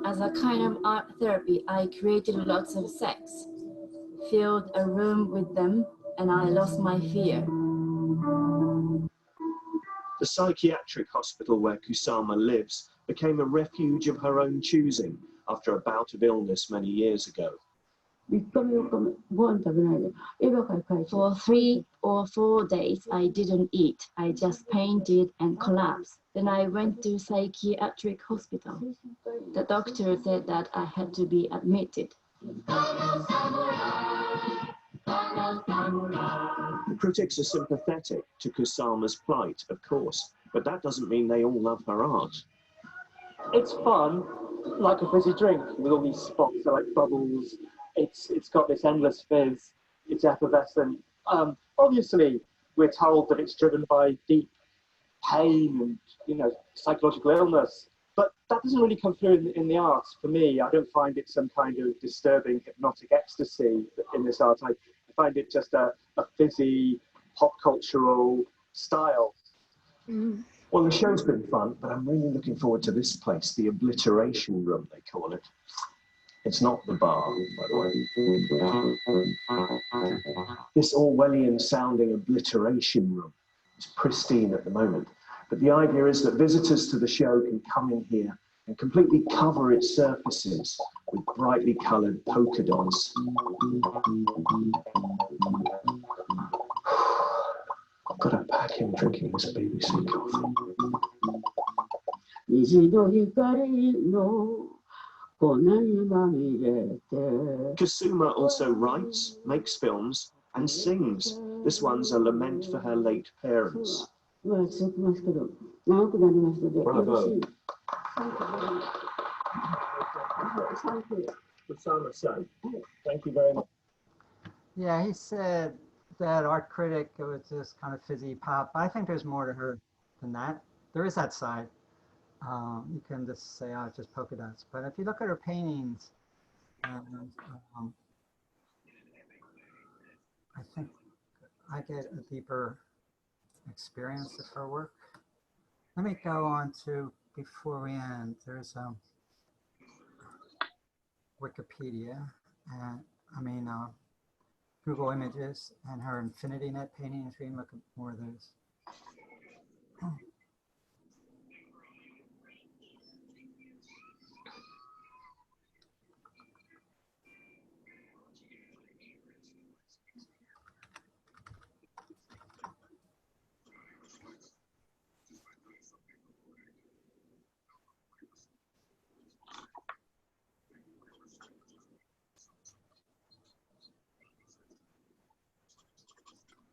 As a kind of art therapy, I created lots of sex, filled a room with them, and I lost my fear. The psychiatric hospital where Kusama lives became a refuge of her own choosing after a bout of illness many years ago. For 3 or 4 days, I didn't eat. I just painted and collapsed. Then I went to psychiatric hospital. The doctor said that I had to be admitted. Critics are sympathetic to Kusama's plight, of course, but that doesn't mean they all love her art. It's fun, like a fizzy drink with all these spots that are like bubbles. It's got this endless fizz. It's effervescent. Obviously, we're told that it's driven by deep pain and psychological illness, but that doesn't really come through in the art. For me, I don't find it some kind of disturbing hypnotic ecstasy in this art. I find it just a fizzy, pop cultural style. Well, the show's been fun, but I'm really looking forward to this place, the Obliteration Room, they call it. It's not the bar, by the way. This Orwellian-sounding Obliteration Room is pristine at the moment, but the idea is that visitors to the show can come in here and completely cover its surfaces with brightly coloured polka dots. I've got to pack him drinking this BBC coffee. Kusama also writes, makes films, and sings. This one's a lament for her late parents. Bravo. Kusama-san, thank you very much. Yeah, he said that art critic, it was just kind of fizzy pop. I think there's more to her than that. There is that side. You can just say, oh, it's just polka dots. But if you look at her paintings, I think I get a deeper experience of her work. Let me go on to, before we end, there's Wikipedia, and Google Images, and her Infinity Net paintings. We can look at more of those.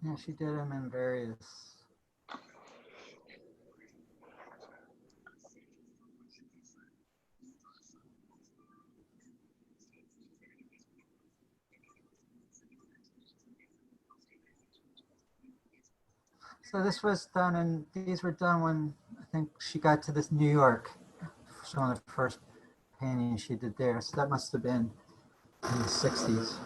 Yeah, she did them in various. So this was done, and these were done when I think she got to this New York. So one of the first paintings she did there. So that must have been in the 60s.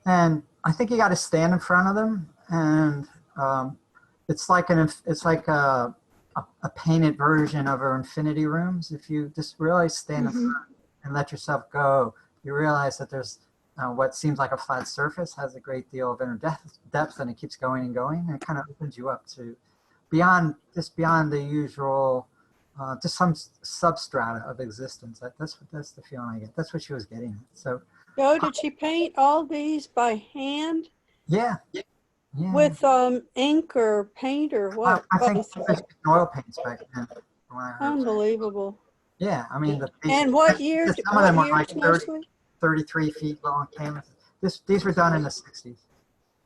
And I think you got to stand in front of them, and it's like a painted version of our infinity rooms. If you just really stand in front and let yourself go, you realize that there's what seems like a flat surface has a great deal of inner depth, and it keeps going and going, and it kind of opens you up to beyond the usual, just some substrata of existence. That's the feeling I get. That's what she was getting at. So, Joe, did she paint all these by hand? Yeah. With ink or paint or what? I think she was using oil paints back then. When I heard. Unbelievable. Yeah, I mean, And what year? some of them were What like years 30, mostly? 33 feet long canvases. These were done in the 60s.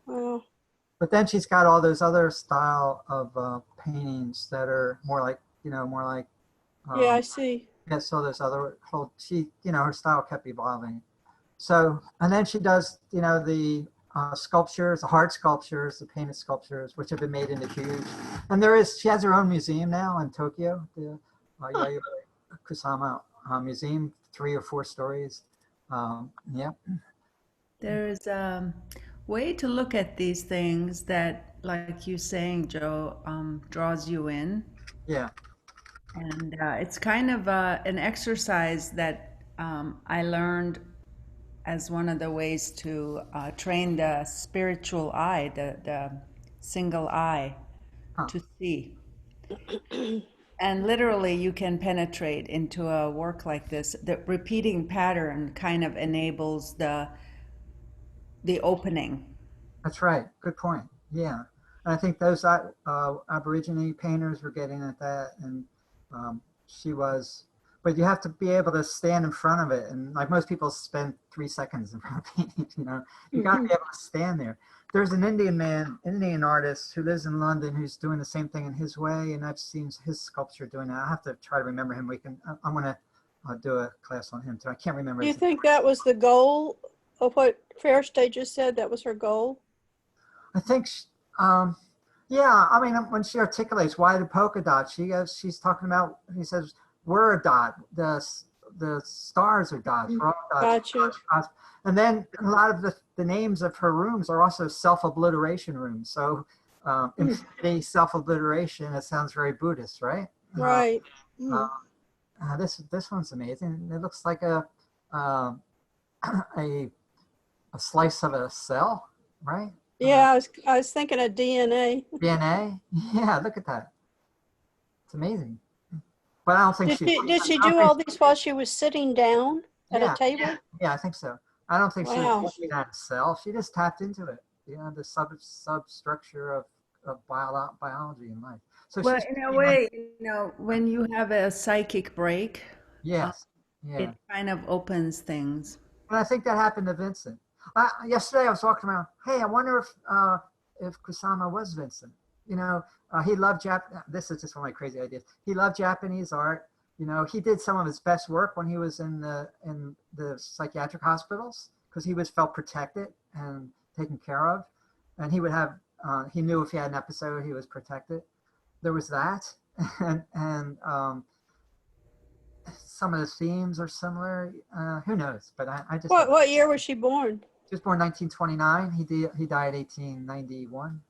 Wow. But then she's got all those other style of paintings that are more like, Yeah, I see. Yeah, so there's other whole, her style kept evolving. So, and then she does, the sculptures, the hard sculptures, the painted sculptures, which have been made into huge. And she has her own museum now in Tokyo, the Yoyai Kusama Museum, 3 or 4 stories. Yeah. There's a way to look at these things that, like you saying, Joe, draws you in. Yeah. And it's kind of an exercise that I learned as one of the ways to train the spiritual eye, the single eye, to see. And literally you can penetrate into a work like this. The repeating pattern kind of enables the opening. That's right. Good point. Yeah. And I think those Aborigine painters were getting at that, and she was, but you have to be able to stand in front of it. And like most people spend 3 seconds in front of paintings, you got to be able to stand there. There's an Indian artist who lives in London who's doing the same thing in his way. And I've seen his sculpture doing that. I have to try to remember him. I'm going to do a class on him too. I can't remember. Do you think that was the goal of what Fairstay just said? That was her goal? I think, yeah, I mean, when she articulates why the polka dot, she's talking about, he says, we're a dot, the stars are dots, we're all dots. Gotcha. And then a lot of the names of her rooms are also self-obliteration rooms. So infinity, self-obliteration, it sounds very Buddhist, right? Right. This one's amazing. It looks like a slice of a cell, right? Yeah, I was thinking of DNA. DNA? Yeah, look at that. It's amazing. But I don't think did she do all these while she was sitting down at a table? Yeah, I think so. I don't think she Wow. was looking at a cell. She just tapped into it. The substructure of biology in life. So well, in a way, when you have a psychic break, yes, it kind of opens things. And I think that happened to Vincent. Yesterday I was walking around. Hey, I wonder if Kusama was Vincent. He loved this is just one of my crazy ideas. He loved Japanese art. He did some of his best work when he was in the psychiatric hospitals because he felt protected and taken care of, and he would have. He knew if he had an episode, he was protected. There was that, and some of the themes are similar. Who knows? But I just. What year was she born? She was born 1929. He died 1891.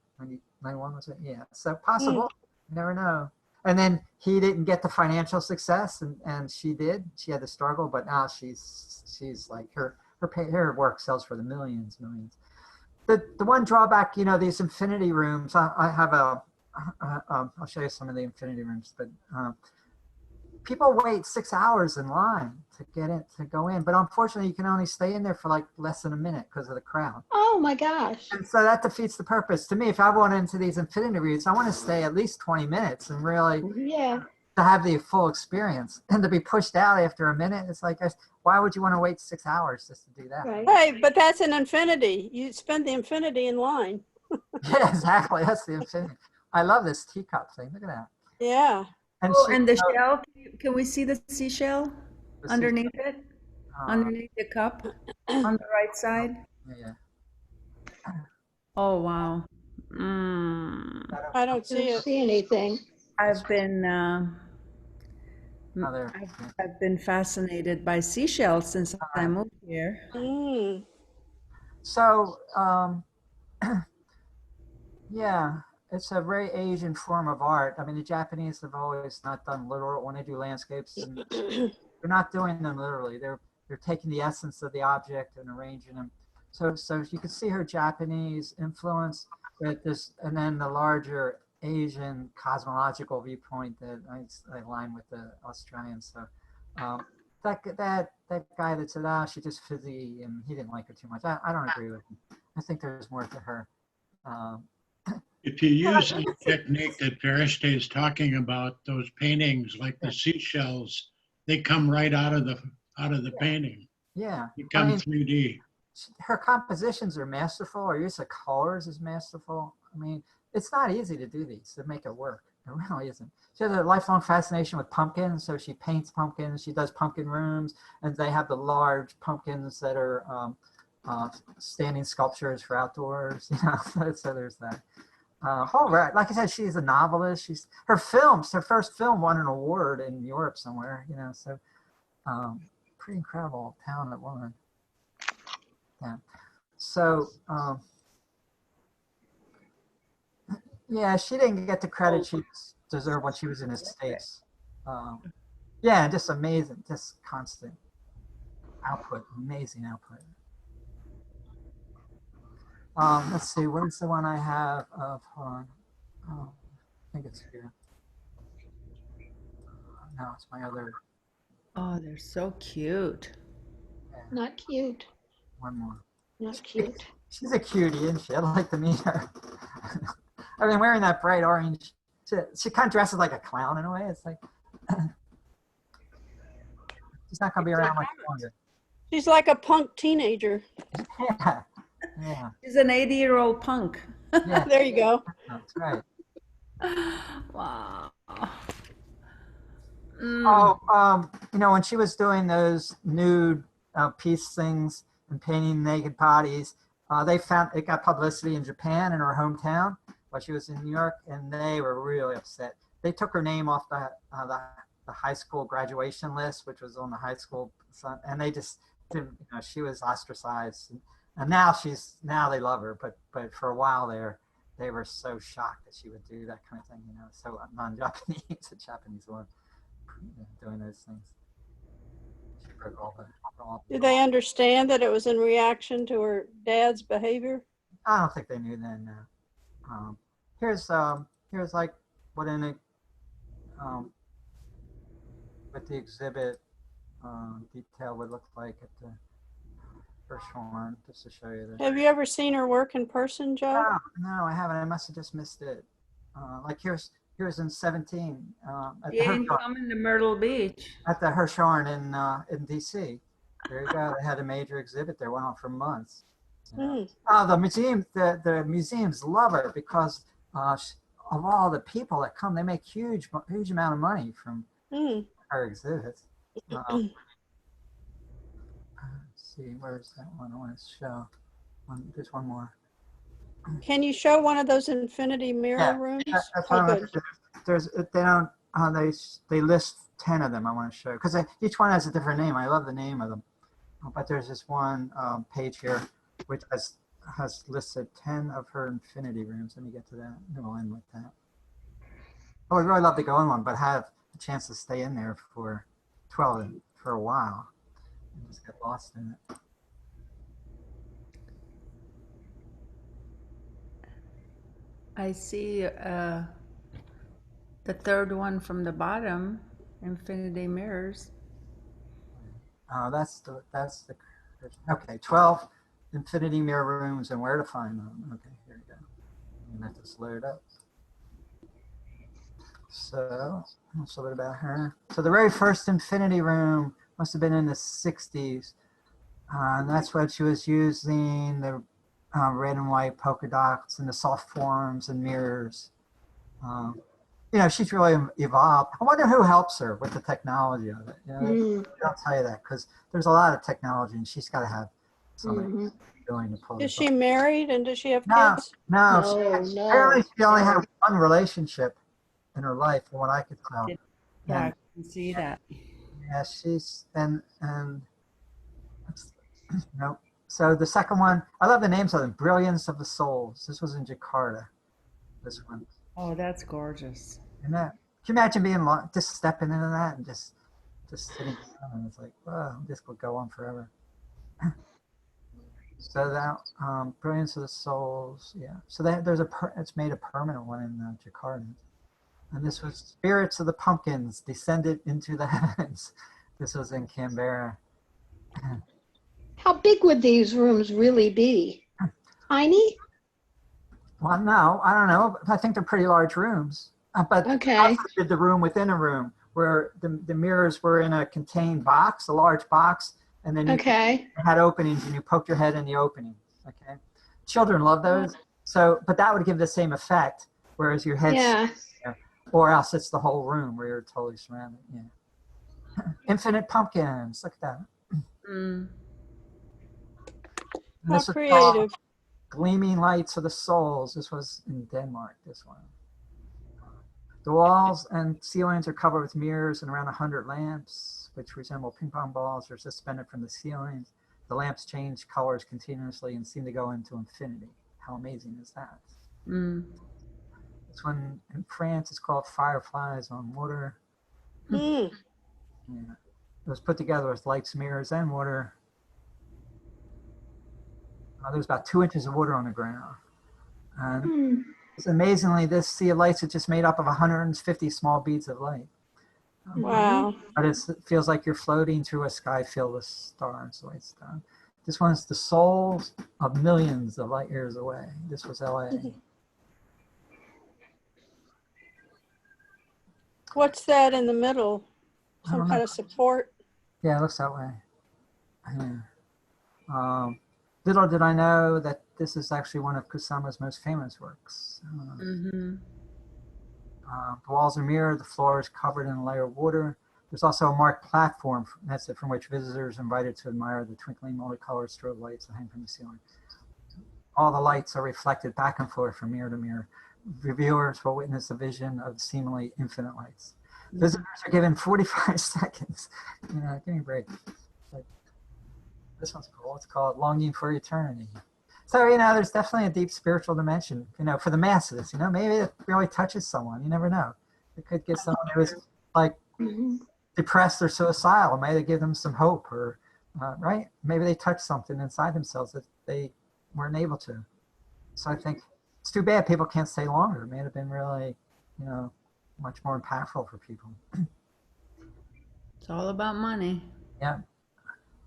91 was it? Yeah. So possible. You never know. And then he didn't get the financial success, and she did. She had the struggle, but now she's like her work sells for the millions. The one drawback, these infinity rooms. I have I'll show you some of the infinity rooms, but people wait 6 hours in line to go in, but unfortunately you can only stay in there for like less than a minute because of the crowd. Oh my gosh. And so that defeats the purpose. To me, if I want into these infinity rooms, I want to stay at least 20 minutes and really to have the full experience. And to be pushed out after a minute, it's like, why would you want to wait 6 hours just to do that? Right. Hey, but that's an infinity. You spend the infinity in line. Yeah, exactly. That's the infinity. I love this teacup thing. Look at that. Yeah. And, and the shell, can we see the seashell underneath it? Underneath the cup on the right side? Yeah. Oh, wow. I don't see anything. I've been I've been fascinated by seashells since I moved here. So, yeah. It's a very Asian form of art. I mean, the Japanese have always not done literal when they do landscapes. And they're not doing them literally. they're taking the essence of the object and arranging them. So you can see her Japanese influence with this, and then the larger Asian cosmological viewpoint that I align with the Australians. So that guy that said, "Ah, she just fizzy," and he didn't like her too much. I don't agree with him. I think there's more to her. If you use the technique that Veriste is talking about, those paintings like the seashells, they come right out of the painting. Yeah, Become 3D. Her compositions are masterful. Her use of colors is masterful. I mean, it's not easy to do these, to make it work. It really isn't. She has a lifelong fascination with pumpkins, so she paints pumpkins. She does pumpkin rooms, and they have the large pumpkins that are standing sculptures for outdoors. So there's that. Like I said, she's a novelist. Her first film won an award in Europe somewhere. So pretty incredible talented woman. Yeah. So yeah, she didn't get the credit she deserved when she was in the States. Yeah, just amazing, just constant output, amazing output. Let's see, where's the one I have of, hold on. Oh, I think it's here. No, it's my other. Oh, they're so cute. Not cute. One more. Not cute. She's a cutie, isn't she? I'd like to meet her. I mean, wearing that bright orange, she kind of dresses like a clown in a way. It's like, she's not going to be around much longer. She's like a punk teenager. Yeah. Yeah. She's an 80-year-old punk. Yeah. There you go. That's right. Wow. Oh, when she was doing those nude piece things and painting naked bodies, it got publicity in Japan, in her hometown, while she was in New York, and they were really upset. They took her name off the high school graduation list, which was on the high school, and they just didn't. She was ostracized, and now they love her, but for a while there, they were so shocked that she would do that kind of thing. So non-Japanese, a Japanese woman doing those things. She broke all Did they understand that it was in reaction to her dad's behavior? I don't think they knew then. No. Here's like what in it what the exhibit detail would look like at the first one, just to show you that. Have you ever seen her work in person, Joe? No, I haven't. I must have just missed it. Like here's in 17. You ain't coming to Myrtle Beach. At the Hirshhorn in DC. There you go. They had a major exhibit there, went on for months. The museums love her because of all the people that come. They make huge amount of money from her exhibits. Let's see, where's that one I want to show? There's one more. Can you show one of those infinity mirror rooms? They list 10 of them I want to show because each one has a different name. I love the name of them, but there's this one page here which has listed 10 of her infinity rooms. Let me get to that. We'll end with that. I would really love to go in one, but have a chance to stay in there for 12 for a while and just get lost in it. I see the third one from the bottom, infinity mirrors. That's the okay, 12 infinity mirror rooms and where to find them. Okay, here we go. And let this load up. So that's a little bit about her. So the very first infinity room must have been in the 60s. And that's what she was using, the red and white polka dots and the soft forms and mirrors. She's really evolved. I wonder who helps her with the technology of it. I'll tell you that because there's a lot of technology and she's got to have somebody willing to pull it. Is she married and does she have kids? No. Apparently she only had one relationship in her life from what I could tell. Yeah, I can see that. Yeah, she's and nope. So the second one, I love the names of them. Brilliance of the Souls. This was in Jakarta. This one. Oh, that's gorgeous. And that, can you imagine being just stepping into that and just just sitting down, and it's like, wow, this could go on forever. So that brilliance of the souls, yeah. So that there's it's made a permanent one in Jakarta, and this was spirits of the pumpkins descended into the heavens. This was in Canberra. How big would these rooms really be? Tiny? Well, no, I don't know. I think they're pretty large rooms. But okay. I also did the room within a room where the mirrors were in a contained box, a large box, and then you had openings and you poked your head in the opening. Okay, children love those. So, but that would give the same effect, whereas your head's or else it's the whole room where you're totally surrounded. Yeah. Infinite pumpkins. Look at that. How creative. Gleaming lights of the souls. This was in Denmark, this one. The walls and ceilings are covered with mirrors and around 100 lamps, which resemble ping pong balls, are suspended from the ceilings. The lamps change colors continuously and seem to go into infinity. How amazing is that? This one in France is called Fireflies on Water. Yeah. It was put together with lights, mirrors, and water. There's about 2 inches of water on the ground. And amazingly, this sea of lights is just made up of 150 small beads of light. Wow. But it feels like you're floating through a sky filled with stars. The way it's done. This one's the souls of millions of light years away. This was LA. What's that in the middle? Some kind of support? Yeah, it looks that way. Yeah. Little did I know that this is actually one of Kusama's most famous works. The walls are mirrored, the floor is covered in a layer of water. There's also a marked platform, that's it, from which visitors are invited to admire the twinkling multicolored strobe lights that hang from the ceiling. All the lights are reflected back and forth from mirror to mirror. Viewers will witness a vision of seemingly infinite lights. Visitors are given 45 seconds. You know, give me a break. This one's cool. It's called Longing for Eternity. So, you know, there's definitely a deep spiritual dimension, you know, for the masses. You know, maybe it really touches someone. You never know. It could get someone who's like depressed or suicidal. Maybe give them some hope, or right? Maybe they touch something inside themselves that they weren't able to. So I think it's too bad people can't stay longer. It may have been really, you know, much more impactful for people. It's all about money. Yeah.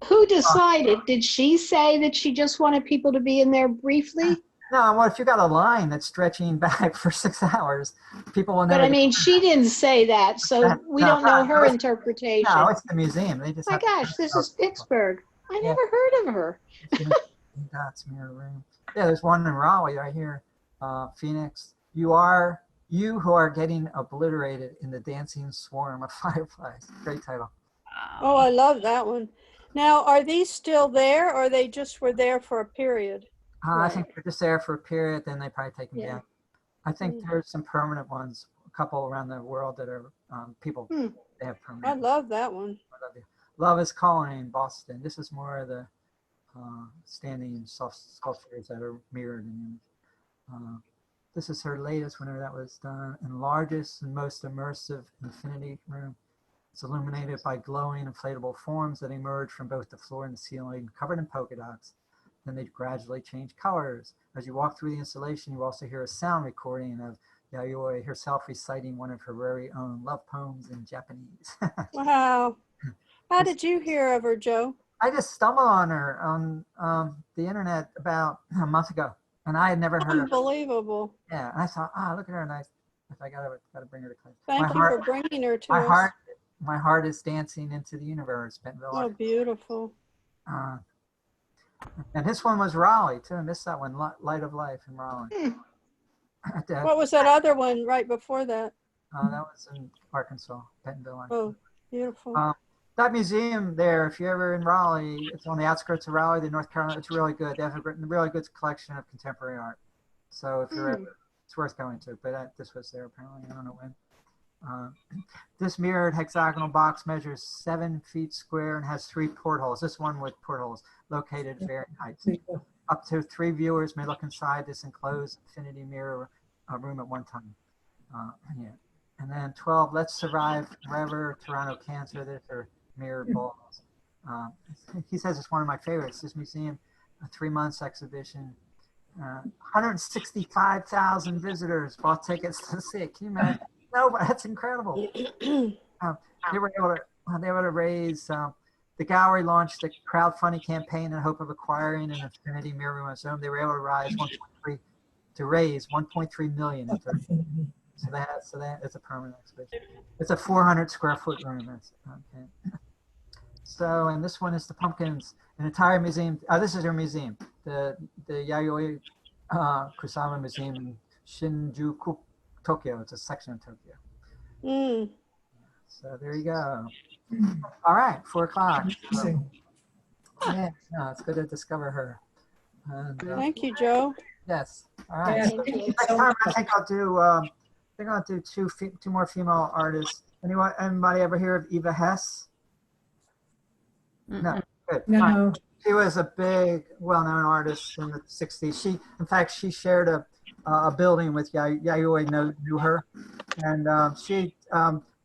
Who decided? Did she say that she just wanted people to be in there briefly? No, well, if you got a line that's stretching back for 6 hours, people will never. But I mean, she didn't say that, so we don't know her interpretation. No, it's the museum. They just. My gosh, this is Pittsburgh. I never heard of her. That's mirror room. Yeah, there's one in Raleigh right here, Phoenix. You who are getting obliterated in the dancing swarm of fireflies. Great title. Oh, I love that one. Now, are these still there, or they just were there for a period? I think they're just there for a period, then they probably take them down. I think there's some permanent ones, a couple around the world that are people, they have permanent. I love that one. Love is Calling in Boston. This is more of the standing soft sculptures that are mirrored in image. This is her latest, whenever that was done, and largest and most immersive infinity room. It's illuminated by glowing inflatable forms that emerge from both the floor and the ceiling, covered in polka dots. Then they gradually change colors. As you walk through the installation, you also hear a sound recording of Yayoi herself reciting one of her very own love poems in Japanese. Wow. How did you hear of her, Joe? I just stumbled on her on the internet about a month ago, and I had never heard of her. Unbelievable. Yeah, and I thought, look at her, and I gotta bring her to class. Thank you for bringing her to us. My heart is dancing into the universe, Bentonville. Oh, beautiful. And this one was Raleigh, too. I missed that one, Light of Life in Raleigh. What was that other one right before that? That was in Arkansas, Bentonville, Arkansas. Oh, beautiful. That museum there, if you're ever in Raleigh, it's on the outskirts of Raleigh, the North Carolina. It's really good. They have a really good collection of contemporary art. So if you're ever, it's worth going to. But this was there apparently. I don't know when. This mirrored hexagonal box measures 7 feet square and has 3 portholes. This one with portholes located at varying heights. Up to 3 viewers may look inside this enclosed infinity mirror room at one time. And then 12, Let's Survive Forever, Toronto Cancer. There's her mirror balls. He says it's one of my favorites. This museum, a 3 months exhibition. 165,000 visitors bought tickets to see it. Can you imagine? No, but that's incredible. They were able to raise, the gallery launched a crowdfunding campaign in the hope of acquiring an Infinity Mirror Museum. They were able to raise 1.3 million. So that is a permanent exhibition. It's a 400 square foot room. Okay. So, and this one is the pumpkins, an entire museum. This is your museum, the Yoyai Kusama Museum in Shinjuku, Tokyo. It's a section of Tokyo. So there you go. All right, 4 o'clock. Yeah, no, it's good to discover her. And, Thank you, Joe. Yes. All right. Yes. Next time, I think I'll do two more female artists. Anybody ever hear of Eva Hess? No. Good. No. Fine. She was a big, well-known artist in the 60s. In fact, she shared a building with Yayoi knew her. And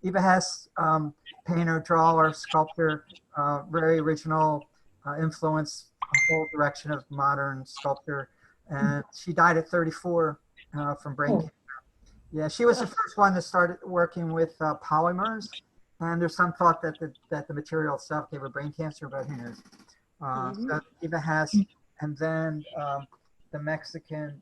Eva Hess, painter, drawer, sculptor, very original, influenced the whole direction of modern sculpture. And she died at 34 from brain cancer. Yeah, she was the first one that started working with polymers. And there's some thought that the material itself gave her brain cancer, but who knows? So Eva Hess, and then the Mexican.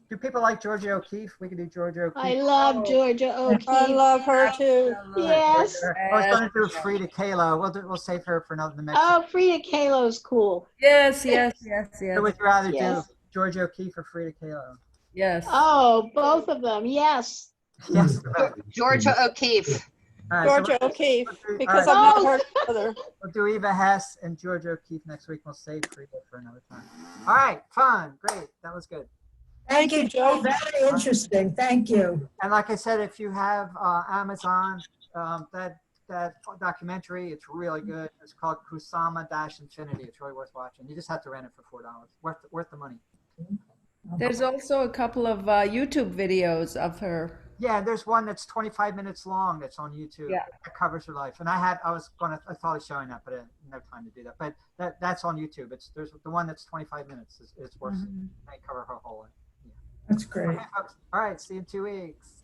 Do people like Georgia O'Keeffe? We could do Georgia O'Keeffe. I love Georgia O'Keeffe. I love her too. Yes. I was going to do Frida Kahlo. We'll save her for another Mexican. Oh, Frida Kahlo's cool. Yes. So would you rather Yes. do Georgia O'Keeffe or Frida Kahlo? Yes. Oh, both of them. Yes. Yes. Georgia O'Keeffe. All right, Georgia O'Keeffe, all because right. I've never heard of her. We'll do Eva Hess and Georgia O'Keeffe next week. We'll save Frida for another time. All right, fun, great. That was good. Thank you, Joe. Very interesting. Thank you. And like I said, if you have Amazon, that documentary, it's really good. It's called Kusama-Infinity. It's really worth watching. You just have to rent it for $4. Worth the money. There's also a couple of YouTube videos of her. Yeah, there's one that's 25 minutes long that's on YouTube. Yeah. That covers her life. And I thought of showing that, but I didn't have time to do that. But that's on YouTube. There's the one that's 25 minutes. It's worth it. They cover her whole life. That's great. Okay, folks. All right, see you in 2 weeks.